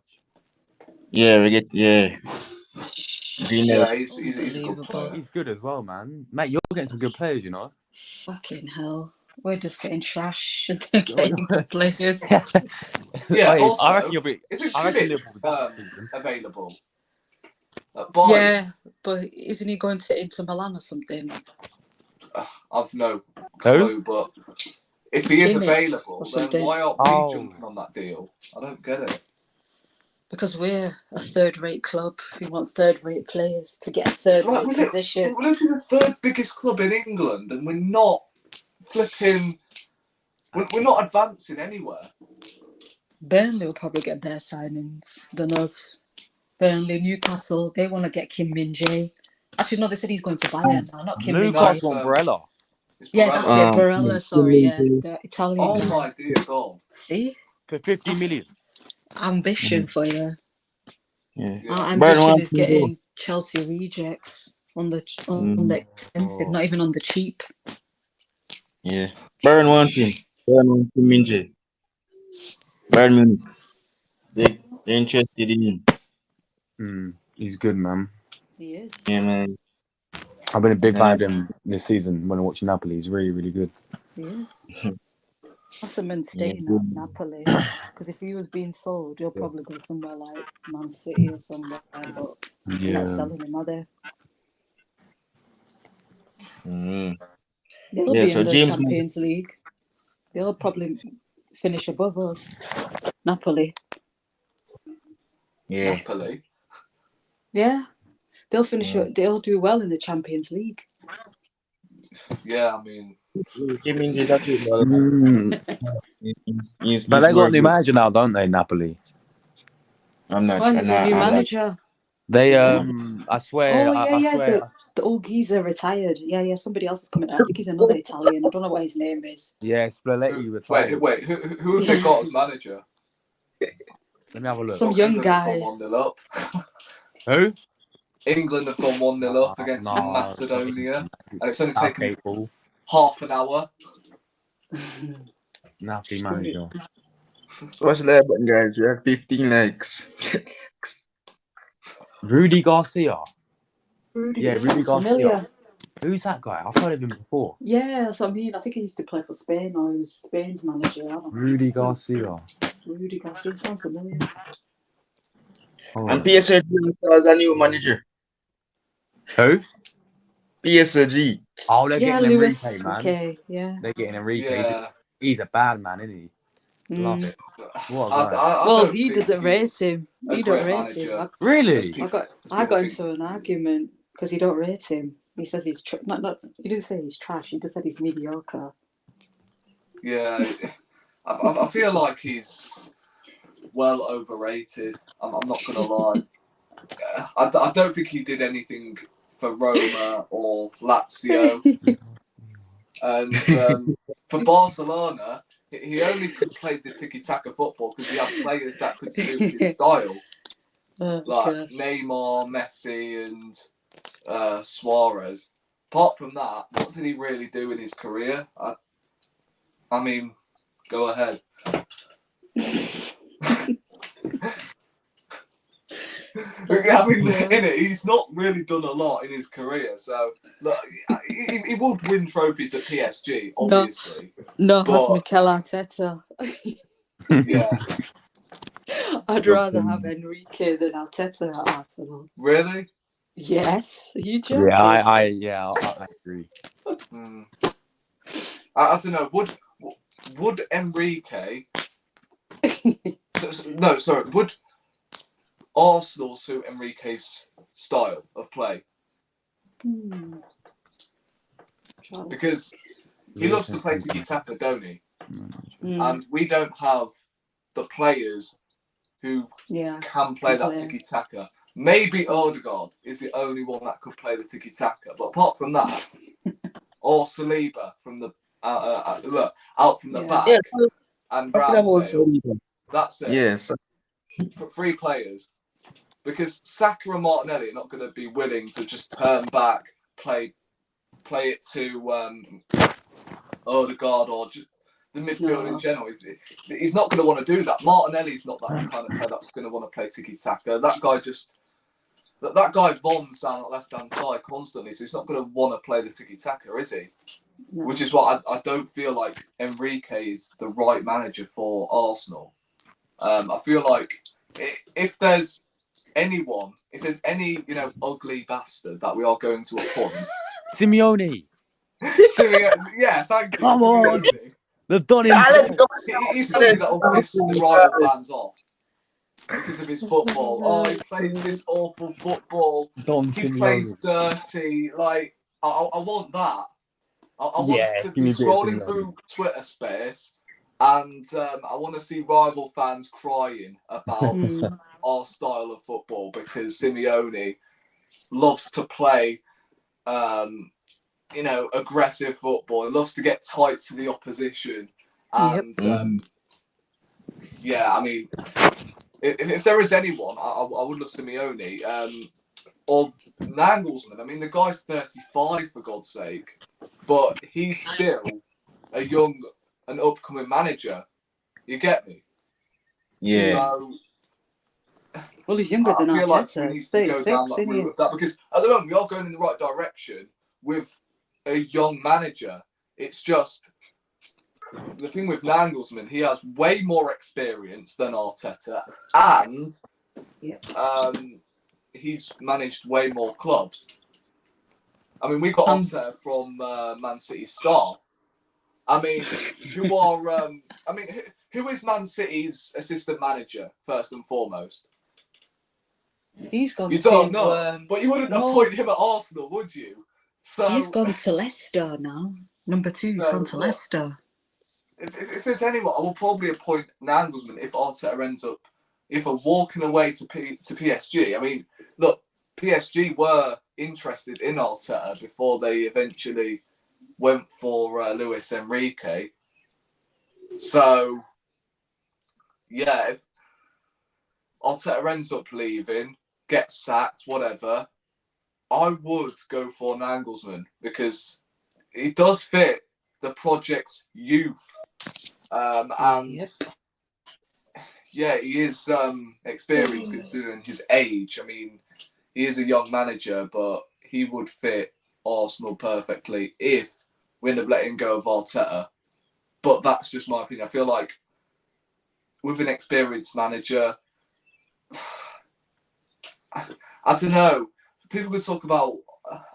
Yeah, we get green light. Yeah, he's a good player. He's good as well, man. Mate, you're getting some good players, you know. Fucking hell. We're just getting trash and they're getting good players. Yeah, also, I reckon you'll be. Isn't I reckon Kimmich available? Yeah, but isn't he going to Inter Milan or something? I've no clue, but if he is Kimmich available, or then something. why aren't we jumping on that deal? I don't get it. Because we're a third-rate club. We want third-rate players to get a third-rate position. We're literally the third biggest club in England, and we're not flipping. We're not advancing anywhere. Burnley will probably get better signings than us. Burnley, Newcastle, they want to get Kim Min-jae. Actually, no, they said he's going to Bayern now, not Kim Min-jae. Newcastle and Barella. Yeah, that's it. Barella, sorry, yeah, the Italian. Oh my dear God! See, For 50 million. ambition for you. Yeah. Our Bayern ambition wants is to go. getting Chelsea rejects on the expensive, not even on the cheap. Yeah. Bayern wants him. Bayern wants Kim Min-jae. Bayern Munich. They're interested in him. He's good, man. He is. Yeah, man. I've been a big fan of him this season when I'm watching Napoli. He's really, really good. He is. That's a man staying Yeah. at Napoli. Because if he was being sold, he'll probably go somewhere like Man City or somewhere. But they're not selling him, are they? They'll be in the James Champions League. They'll probably finish above us. Napoli. Yeah. Napoli. Yeah. They'll finish. They'll do well in the Champions League. Yeah, I mean. Kim Min-jae, that's what it's all about. But they got a new manager now, don't they, Napoli? I'm not. Why is a new manager? They, I swear. Oh, yeah, I swear. The old geezer retired. Yeah, somebody else is coming out. I think he's another Italian. I don't know what his name is. Yeah, Spalletti retired. Wait, who have they got as manager? Let me have a look. Some young guy. 1-0 up. Who? England have gone 1-0 up against Macedonia. And it's only taken half an hour. Napoli manager. What's the like button, guys? We have 15 likes. Rudy Garcia. Rudy Garcia. Familiar. Who's that guy? I've heard of him before. Yeah, that's what I mean. I think he used to play for Spain, or he was Spain's manager. I don't know. Rudy Garcia. Rudy Garcia sounds familiar. And PSG has a new manager. Who? PSG. Oh, they're getting Lewis, Enrique, man. Okay, yeah. They're getting Enrique. Yeah. He's a bad man, isn't he? Love it. What a guy. Well, he doesn't rate him. He don't rate him. Really? I got into an argument because he don't rate him. He says he's not. He didn't say he's trash. He just said he's mediocre. Yeah, I feel like he's well overrated. I'm not gonna lie. I don't think he did anything for Roma or Lazio. And for Barcelona, he only played the tiki-taka football because he had players that could suit his style. Like Neymar, Messi and Suarez. Apart from that, what did he really do in his career? I mean, go ahead. I mean, he's not really done a lot in his career. So, look, he would win trophies at PSG, obviously. No, that's Mikel Arteta. Yeah. I'd rather have Enrique than Arteta at Arsenal. Really? Yes. Are you joking? Yeah, I agree. I don't know. Would Enrique? No, sorry. Would Arsenal suit Enrique's style of play? Because he loves to play tiki-taka, don't he? And we don't have the players who can play that tiki-taka. Maybe Odegaard is the only one that could play the tiki-taka. But apart from that, or Saliba from the out from the back, and Ramsdale. That's it. Yes. For 3 players. Because Saka and Martinelli are not going to be willing to just turn back, play it to Odegaard or the midfield in general. He's not going to want to do that. Martinelli's not that kind of player that's going to want to play tiki-taka. That guy bombs down the left-hand side constantly, so he's not going to want to play the tiki-taka, is he? No. Which is why I don't feel like Enrique is the right manager for Arsenal. I feel like if there's any ugly bastard that we are going to appoint, Simeone. Yeah, thank you. Come on. They've done him. Alex, come He's on. something that will piss the rival fans off because of his football. Oh, he plays this awful football. Dom He Simeone. plays dirty. Like, I want that. I want Yeah, to give be me a bit of scrolling Simeone. through Twitter space, and I want to see rival fans crying about our style of football because Simeone loves to play, aggressive football. He loves to get tight to the opposition, and I mean, if there is anyone, I would love Simeone or Nagelsmann. I mean, the guy's 35 for God's sake, but he's still a young and upcoming manager. You get me? Yeah. So, Well, he's younger than I feel like we Arteta. need to go down 36, that isn't he? route of that because at the moment we are going in the right direction with a young manager. It's just the thing with Nagelsmann, he has way more experience than Arteta, and he's managed way more clubs. I mean, we got Arteta from Man City staff. I mean, who is Man City's assistant manager first and foremost? He's gone You to don't know, but you wouldn't appoint him at Arsenal, would you? So he's gone to Leicester now. Number 2, he's gone to Leicester. If there's anyone, I will probably appoint Nagelsmann if Arteta ends up either walking away to PSG. I mean, look, PSG were interested in Arteta before they eventually went for Luis Enrique. So, yeah, if Arteta ends up leaving, gets sacked, whatever, I would go for Nagelsmann because he does fit the project's youth. Yeah, he is experienced considering his age. I mean, he is a young manager, but he would fit Arsenal perfectly if we end up letting go of Arteta. But that's just my opinion. I feel like with an experienced manager, I don't know. People could talk about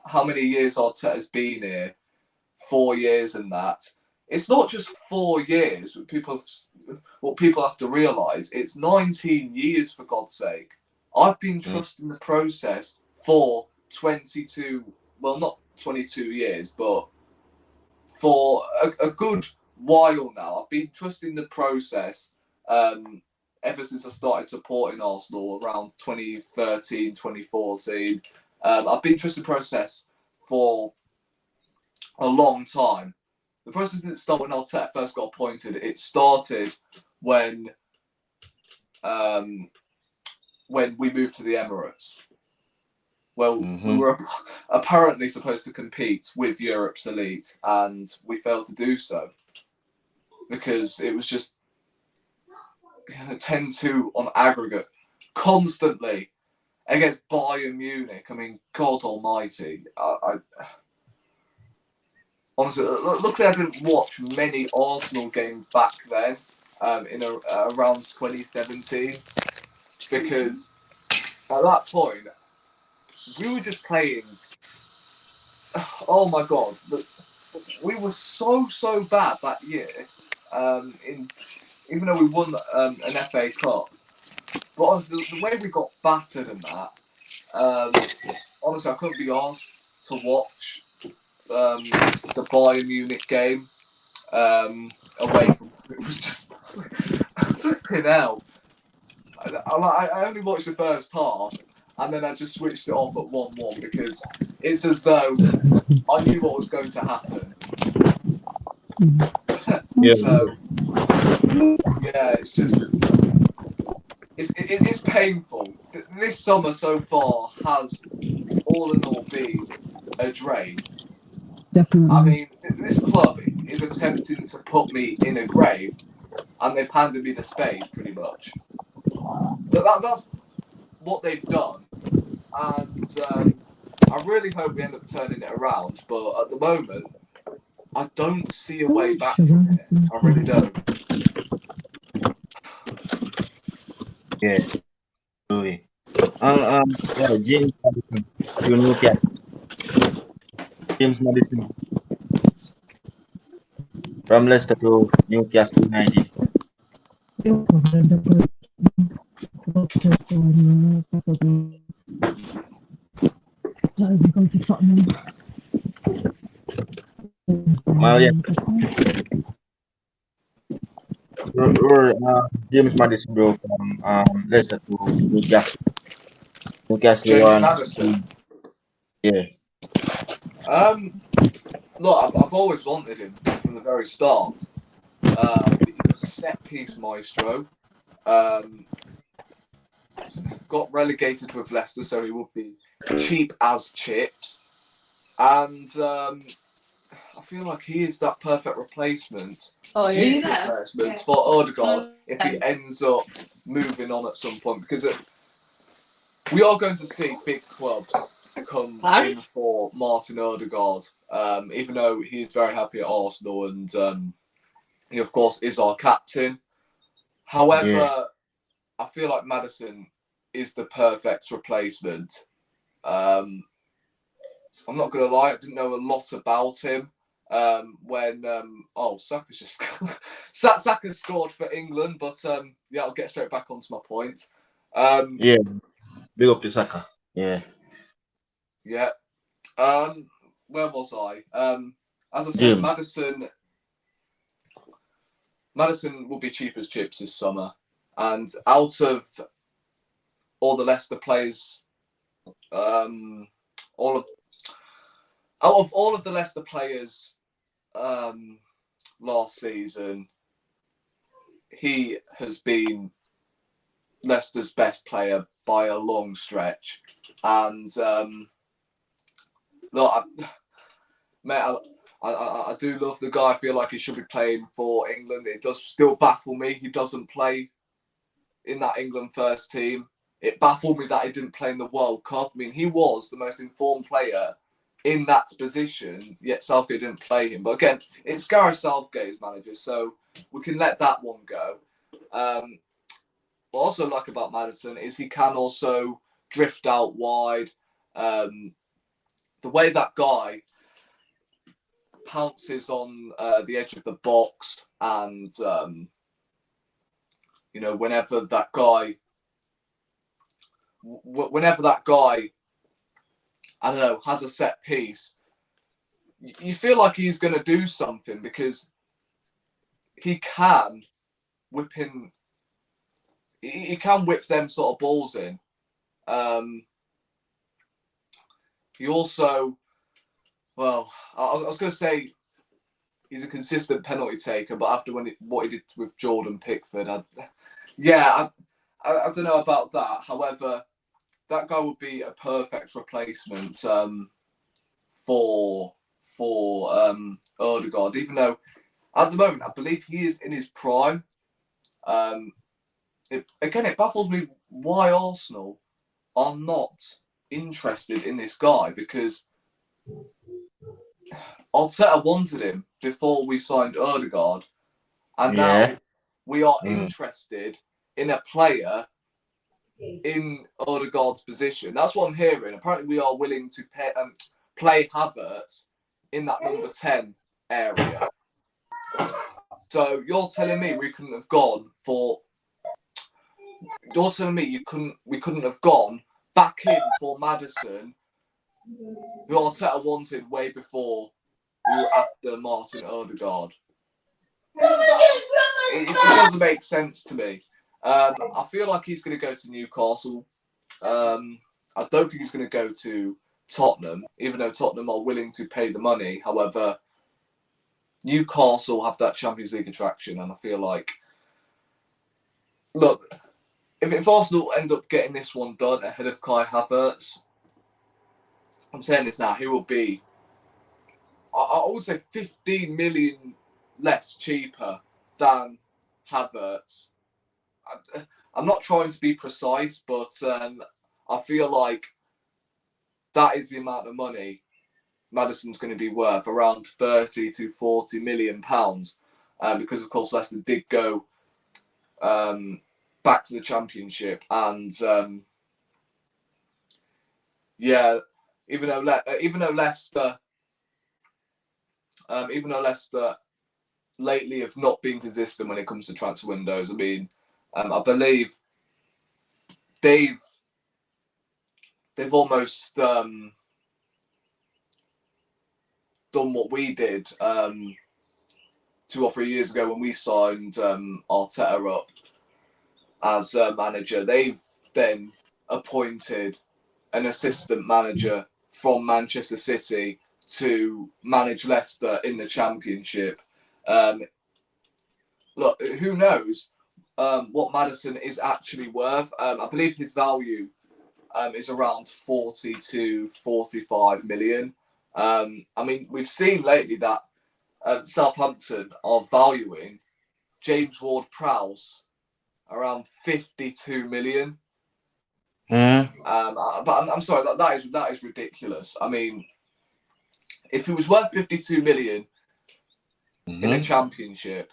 how many years Arteta's been here, 4 years and that. It's not just 4 years. What people have to realise, it's 19 years for God's sake. I've been trusting the process for 22, well, not 22 years, but for a good while now. I've been trusting the process ever since I started supporting Arsenal around 2013, 2014. I've been trusting the process for a long time. The process didn't start when Arteta first got appointed. It started when we moved to the Emirates. Well, we were apparently supposed to compete with Europe's elite, and we failed to do so because it was just 10-2 on aggregate constantly against Bayern Munich. I mean, God Almighty! Honestly, luckily I didn't watch many Arsenal games back then, around 2017, because at that point we were just playing. Oh my God, we were so bad that year. Even though we won an FA Cup, but honestly, the way we got battered and that, honestly, I couldn't be asked to watch the Bayern Munich game away from. It was just flipping hell. I only watched the first half, and then I just switched it off at 1-1 because it's as though I knew what was going to happen. So yeah, it's just it's painful. This summer so far has all in all been a drain. Definitely. I mean, this club is attempting to put me in a grave, and they've handed me the spade, pretty much. That's what they've done, and I really hope we end up turning it around. But at the moment, I don't see a way back from it. I really don't. Yeah, really. Yeah, James Madison. You look at James Madison. From Leicester to Newcastle United. Well, yeah, James Madison bro from Leicester to Newcastle. Newcastle James wants Madison. yeah, Look, I've always wanted him from the very start. He's a set piece maestro. Got relegated with Leicester, so he would be cheap as chips. And I feel like he is that perfect replacement, future replacement for Odegaard if he ends up moving on at some point. Because we are going to see big clubs come in for Martin Odegaard, even though he's very happy at Arsenal and he, of course, is our captain. However, yeah. I feel like Madison is the perfect replacement. I'm not going to lie, I didn't know a lot about him when Saka's just Saka scored for England, but yeah, I'll get straight back onto my point. Yeah, big up to Saka. Yeah. Yeah. Where was I? As I said, James. Madison will be cheap as chips this summer, and out of all the Leicester players, all of the Leicester players last season, he has been Leicester's best player by a long stretch. And look, mate, I do love the guy. I feel like he should be playing for England. It does still baffle me he doesn't play in that England first team. It baffled me that he didn't play in the World Cup. I mean, he was the most informed player in that position, yet Southgate didn't play him. But again, it's Gareth Southgate's manager, so we can let that one go. What I also like about Madison is he can also drift out wide. The way that guy pounces on the edge of the box, and whenever that guy, I don't know, has a set piece, you feel like he's going to do something because he can whip in. He can whip them sort of balls in. He also, well, I was going to say he's a consistent penalty taker, but after what he did with Jordan Pickford, I don't know about that. However, that guy would be a perfect replacement for Odegaard, even though at the moment I believe he is in his prime. It baffles me why Arsenal are not interested in this guy, because Arteta wanted him before we signed Odegaard, and Yeah. now we are interested in a player in Odegaard's position. That's what I'm hearing. Apparently, we are willing to play Havertz in that number 10 area. So you're telling me we couldn't have gone for? You're telling me we couldn't have gone back in for Madison, who Arteta wanted way before we were after Martin Odegaard? It doesn't make sense to me. I feel like he's going to go to Newcastle. I don't think he's going to go to Tottenham, even though Tottenham are willing to pay the money. However, Newcastle have that Champions League attraction, and I feel like, look, if Arsenal end up getting this one done ahead of Kai Havertz, I'm saying this now, he will be, I would say, 15 million less cheaper than Havertz. I'm not trying to be precise, but I feel like that is the amount of money Madison's going to be worth, around 30 to 40 million pounds, because of course Leicester did go back to the Championship, and even though Leicester lately have not been consistent when it comes to transfer windows. I mean, I believe they've almost done what we did 2 or 3 years ago when we signed Arteta up as manager. They've then appointed an assistant manager from Manchester City to manage Leicester in the Championship. Look, who knows what Madison is actually worth? I believe his value is around 40 to 45 million. I mean, we've seen lately that Southampton are valuing James Ward-Prowse around 52 million. Mm. But I'm sorry, that is ridiculous. I mean, if he was worth 52 million in the Championship,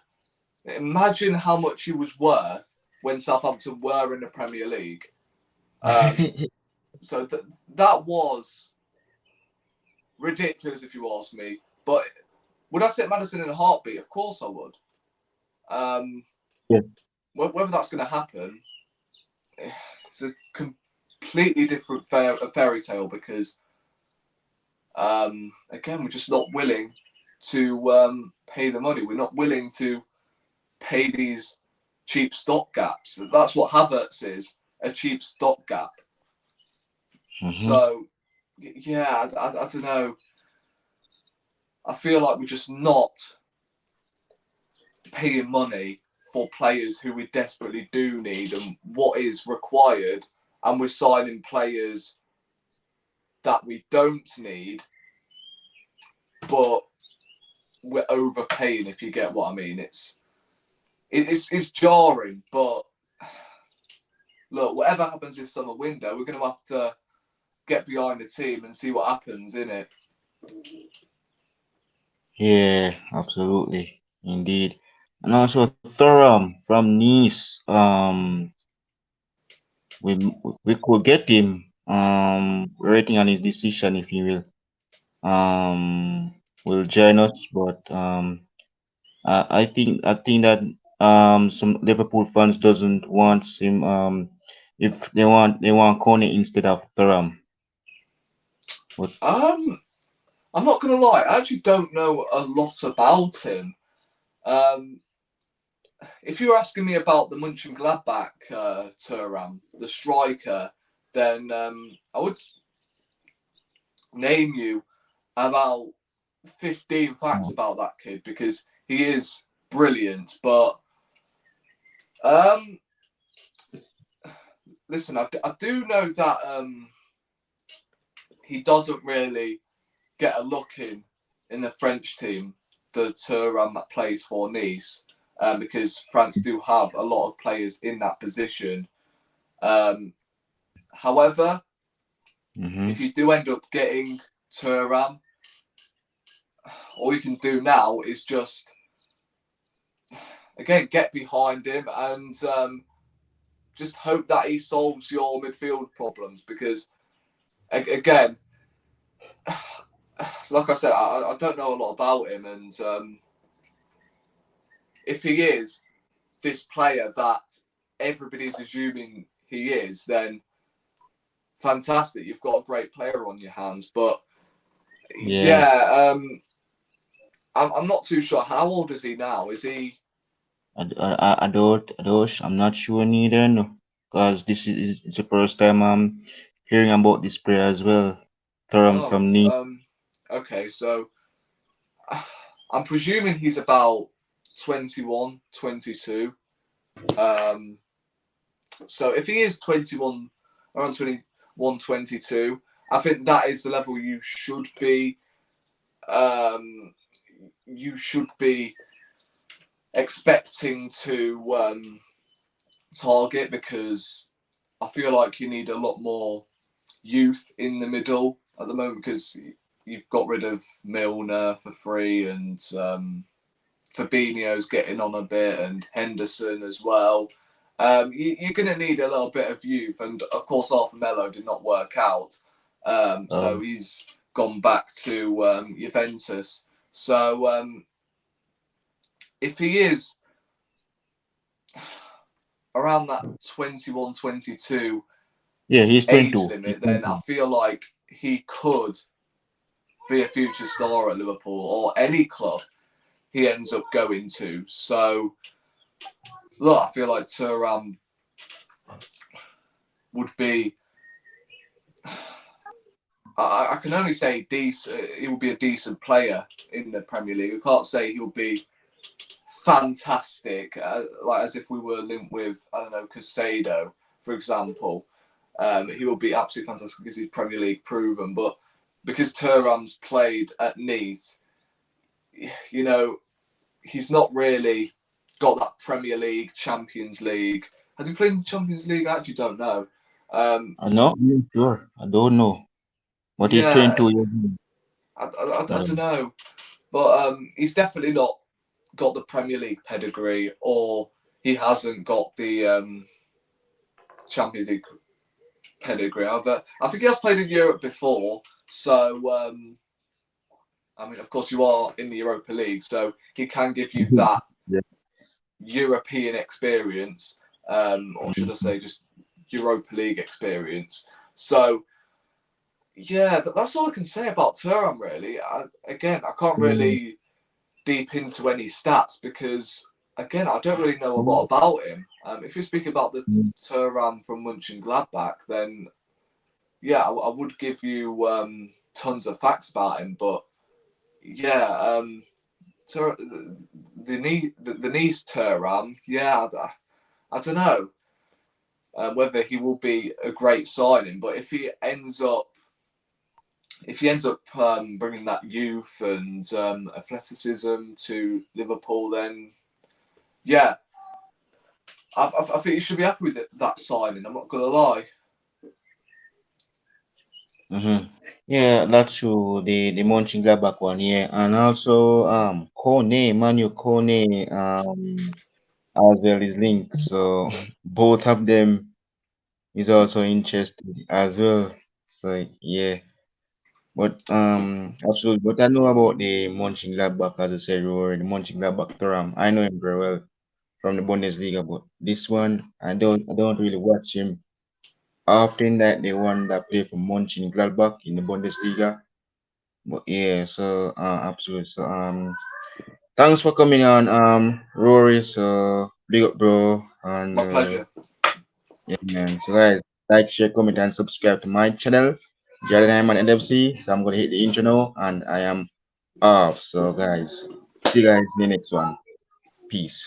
imagine how much he was worth when Southampton were in the Premier League. So that was ridiculous, if you ask me. But would I sit Madison in a heartbeat? Of course I would. Yeah. Whether that's going to happen, it's a completely different fairy tale because, again, we're just not willing to pay the money. We're not willing to pay these cheap stopgaps. That's what Havertz is, a cheap stopgap. So, yeah, I don't know. I feel like we're just not paying money for players who we desperately do need and what is required, and we're signing players that we don't need, but we're overpaying, if you get what I mean. It's jarring, but look, whatever happens this summer window, we're going to have to get behind the team and see what happens, innit? Yeah, absolutely, indeed. And also Thuram from Nice. We could get him. Waiting on his decision if he will join us, but I think that some Liverpool fans doesn't want him. If they want Kone instead of Thuram. But I'm not going to lie, I actually don't know a lot about him. If you're asking me about the Mönchengladbach Thuram, the striker, then I would name you about 15 facts about that kid because he is brilliant. But listen, I do know that he doesn't really get a look in the French team, the Thuram that plays for Nice, because France do have a lot of players in that position. However, if you do end up getting Thuram, all you can do now is just, again, get behind him and just hope that he solves your midfield problems because, again, like I said, I don't know a lot about him, and if he is this player that everybody's assuming he is, then fantastic. You've got a great player on your hands. But I'm not too sure. How old is he now? Is he? I don't. I'm not sure neither. No, because this is it's the first time I'm hearing about this player as well. Thuram from Nice. Okay, so I'm presuming he's about 21, 22. So if he is 21, around 21, 22, I think that is the level you should be. You should be expecting to target because I feel like you need a lot more youth in the middle at the moment because you've got rid of Milner for free and Fabinho's getting on a bit and Henderson as well. You're going to need a little bit of youth, and of course Arthur Melo did not work out, so he's gone back to Juventus. So if he is around that 21, 22 Yeah, he's age 22. limit, then I feel like he could be a future star at Liverpool or any club he ends up going to. So, look, I feel like Thuram would be. I can only say decent. He will be a decent player in the Premier League. I can't say he'll be fantastic, like as if we were linked with, I don't know, Caicedo, for example. He will be absolutely fantastic because he's Premier League proven. But because Thuram's played at Nice, you know, he's not really got that Premier League, Champions League. Has he played in the Champions League? I actually don't know. I know, I'm sure. I don't know. But he's Yeah, 22 years old. I don't know. But he's definitely not got the Premier League pedigree, or he hasn't got the Champions League pedigree. I think he has played in Europe before, so I mean, of course, you are in the Europa League, so he can give you that Yeah. European experience, or should I say, just Europa League experience. So, yeah, that's all I can say about Thuram, really. I can't really deep into any stats because, again, I don't really know a lot about him. If you're speaking about the Thuram from Mönchengladbach, then yeah, I would give you tons of facts about him. But yeah, the Nice Thuram, yeah, I don't know whether he will be a great signing, but if he ends up bringing that youth and athleticism to Liverpool, then yeah, I think you should be happy with that signing. I'm not gonna lie. Yeah, that's true. The Mönchengladbach one, yeah, and also Kone, Manu Kone, as well is linked. So both of them is also interested as well. So yeah, but absolutely. But I know about the Mönchengladbach, as I said, or the Mönchengladbach Thuram. I know him very well from the Bundesliga, but this one I don't really watch him often. That the one that play for Mönchengladbach in the Bundesliga. But yeah, so absolutely. So thanks for coming on, Rory. So big up, bro, and My pleasure. yeah, man. So guys, like, share, comment, and subscribe to my channel, Jordan Hyman NFC. So I'm gonna hit the intro now, and I am off. So guys, see you guys in the next one. Peace.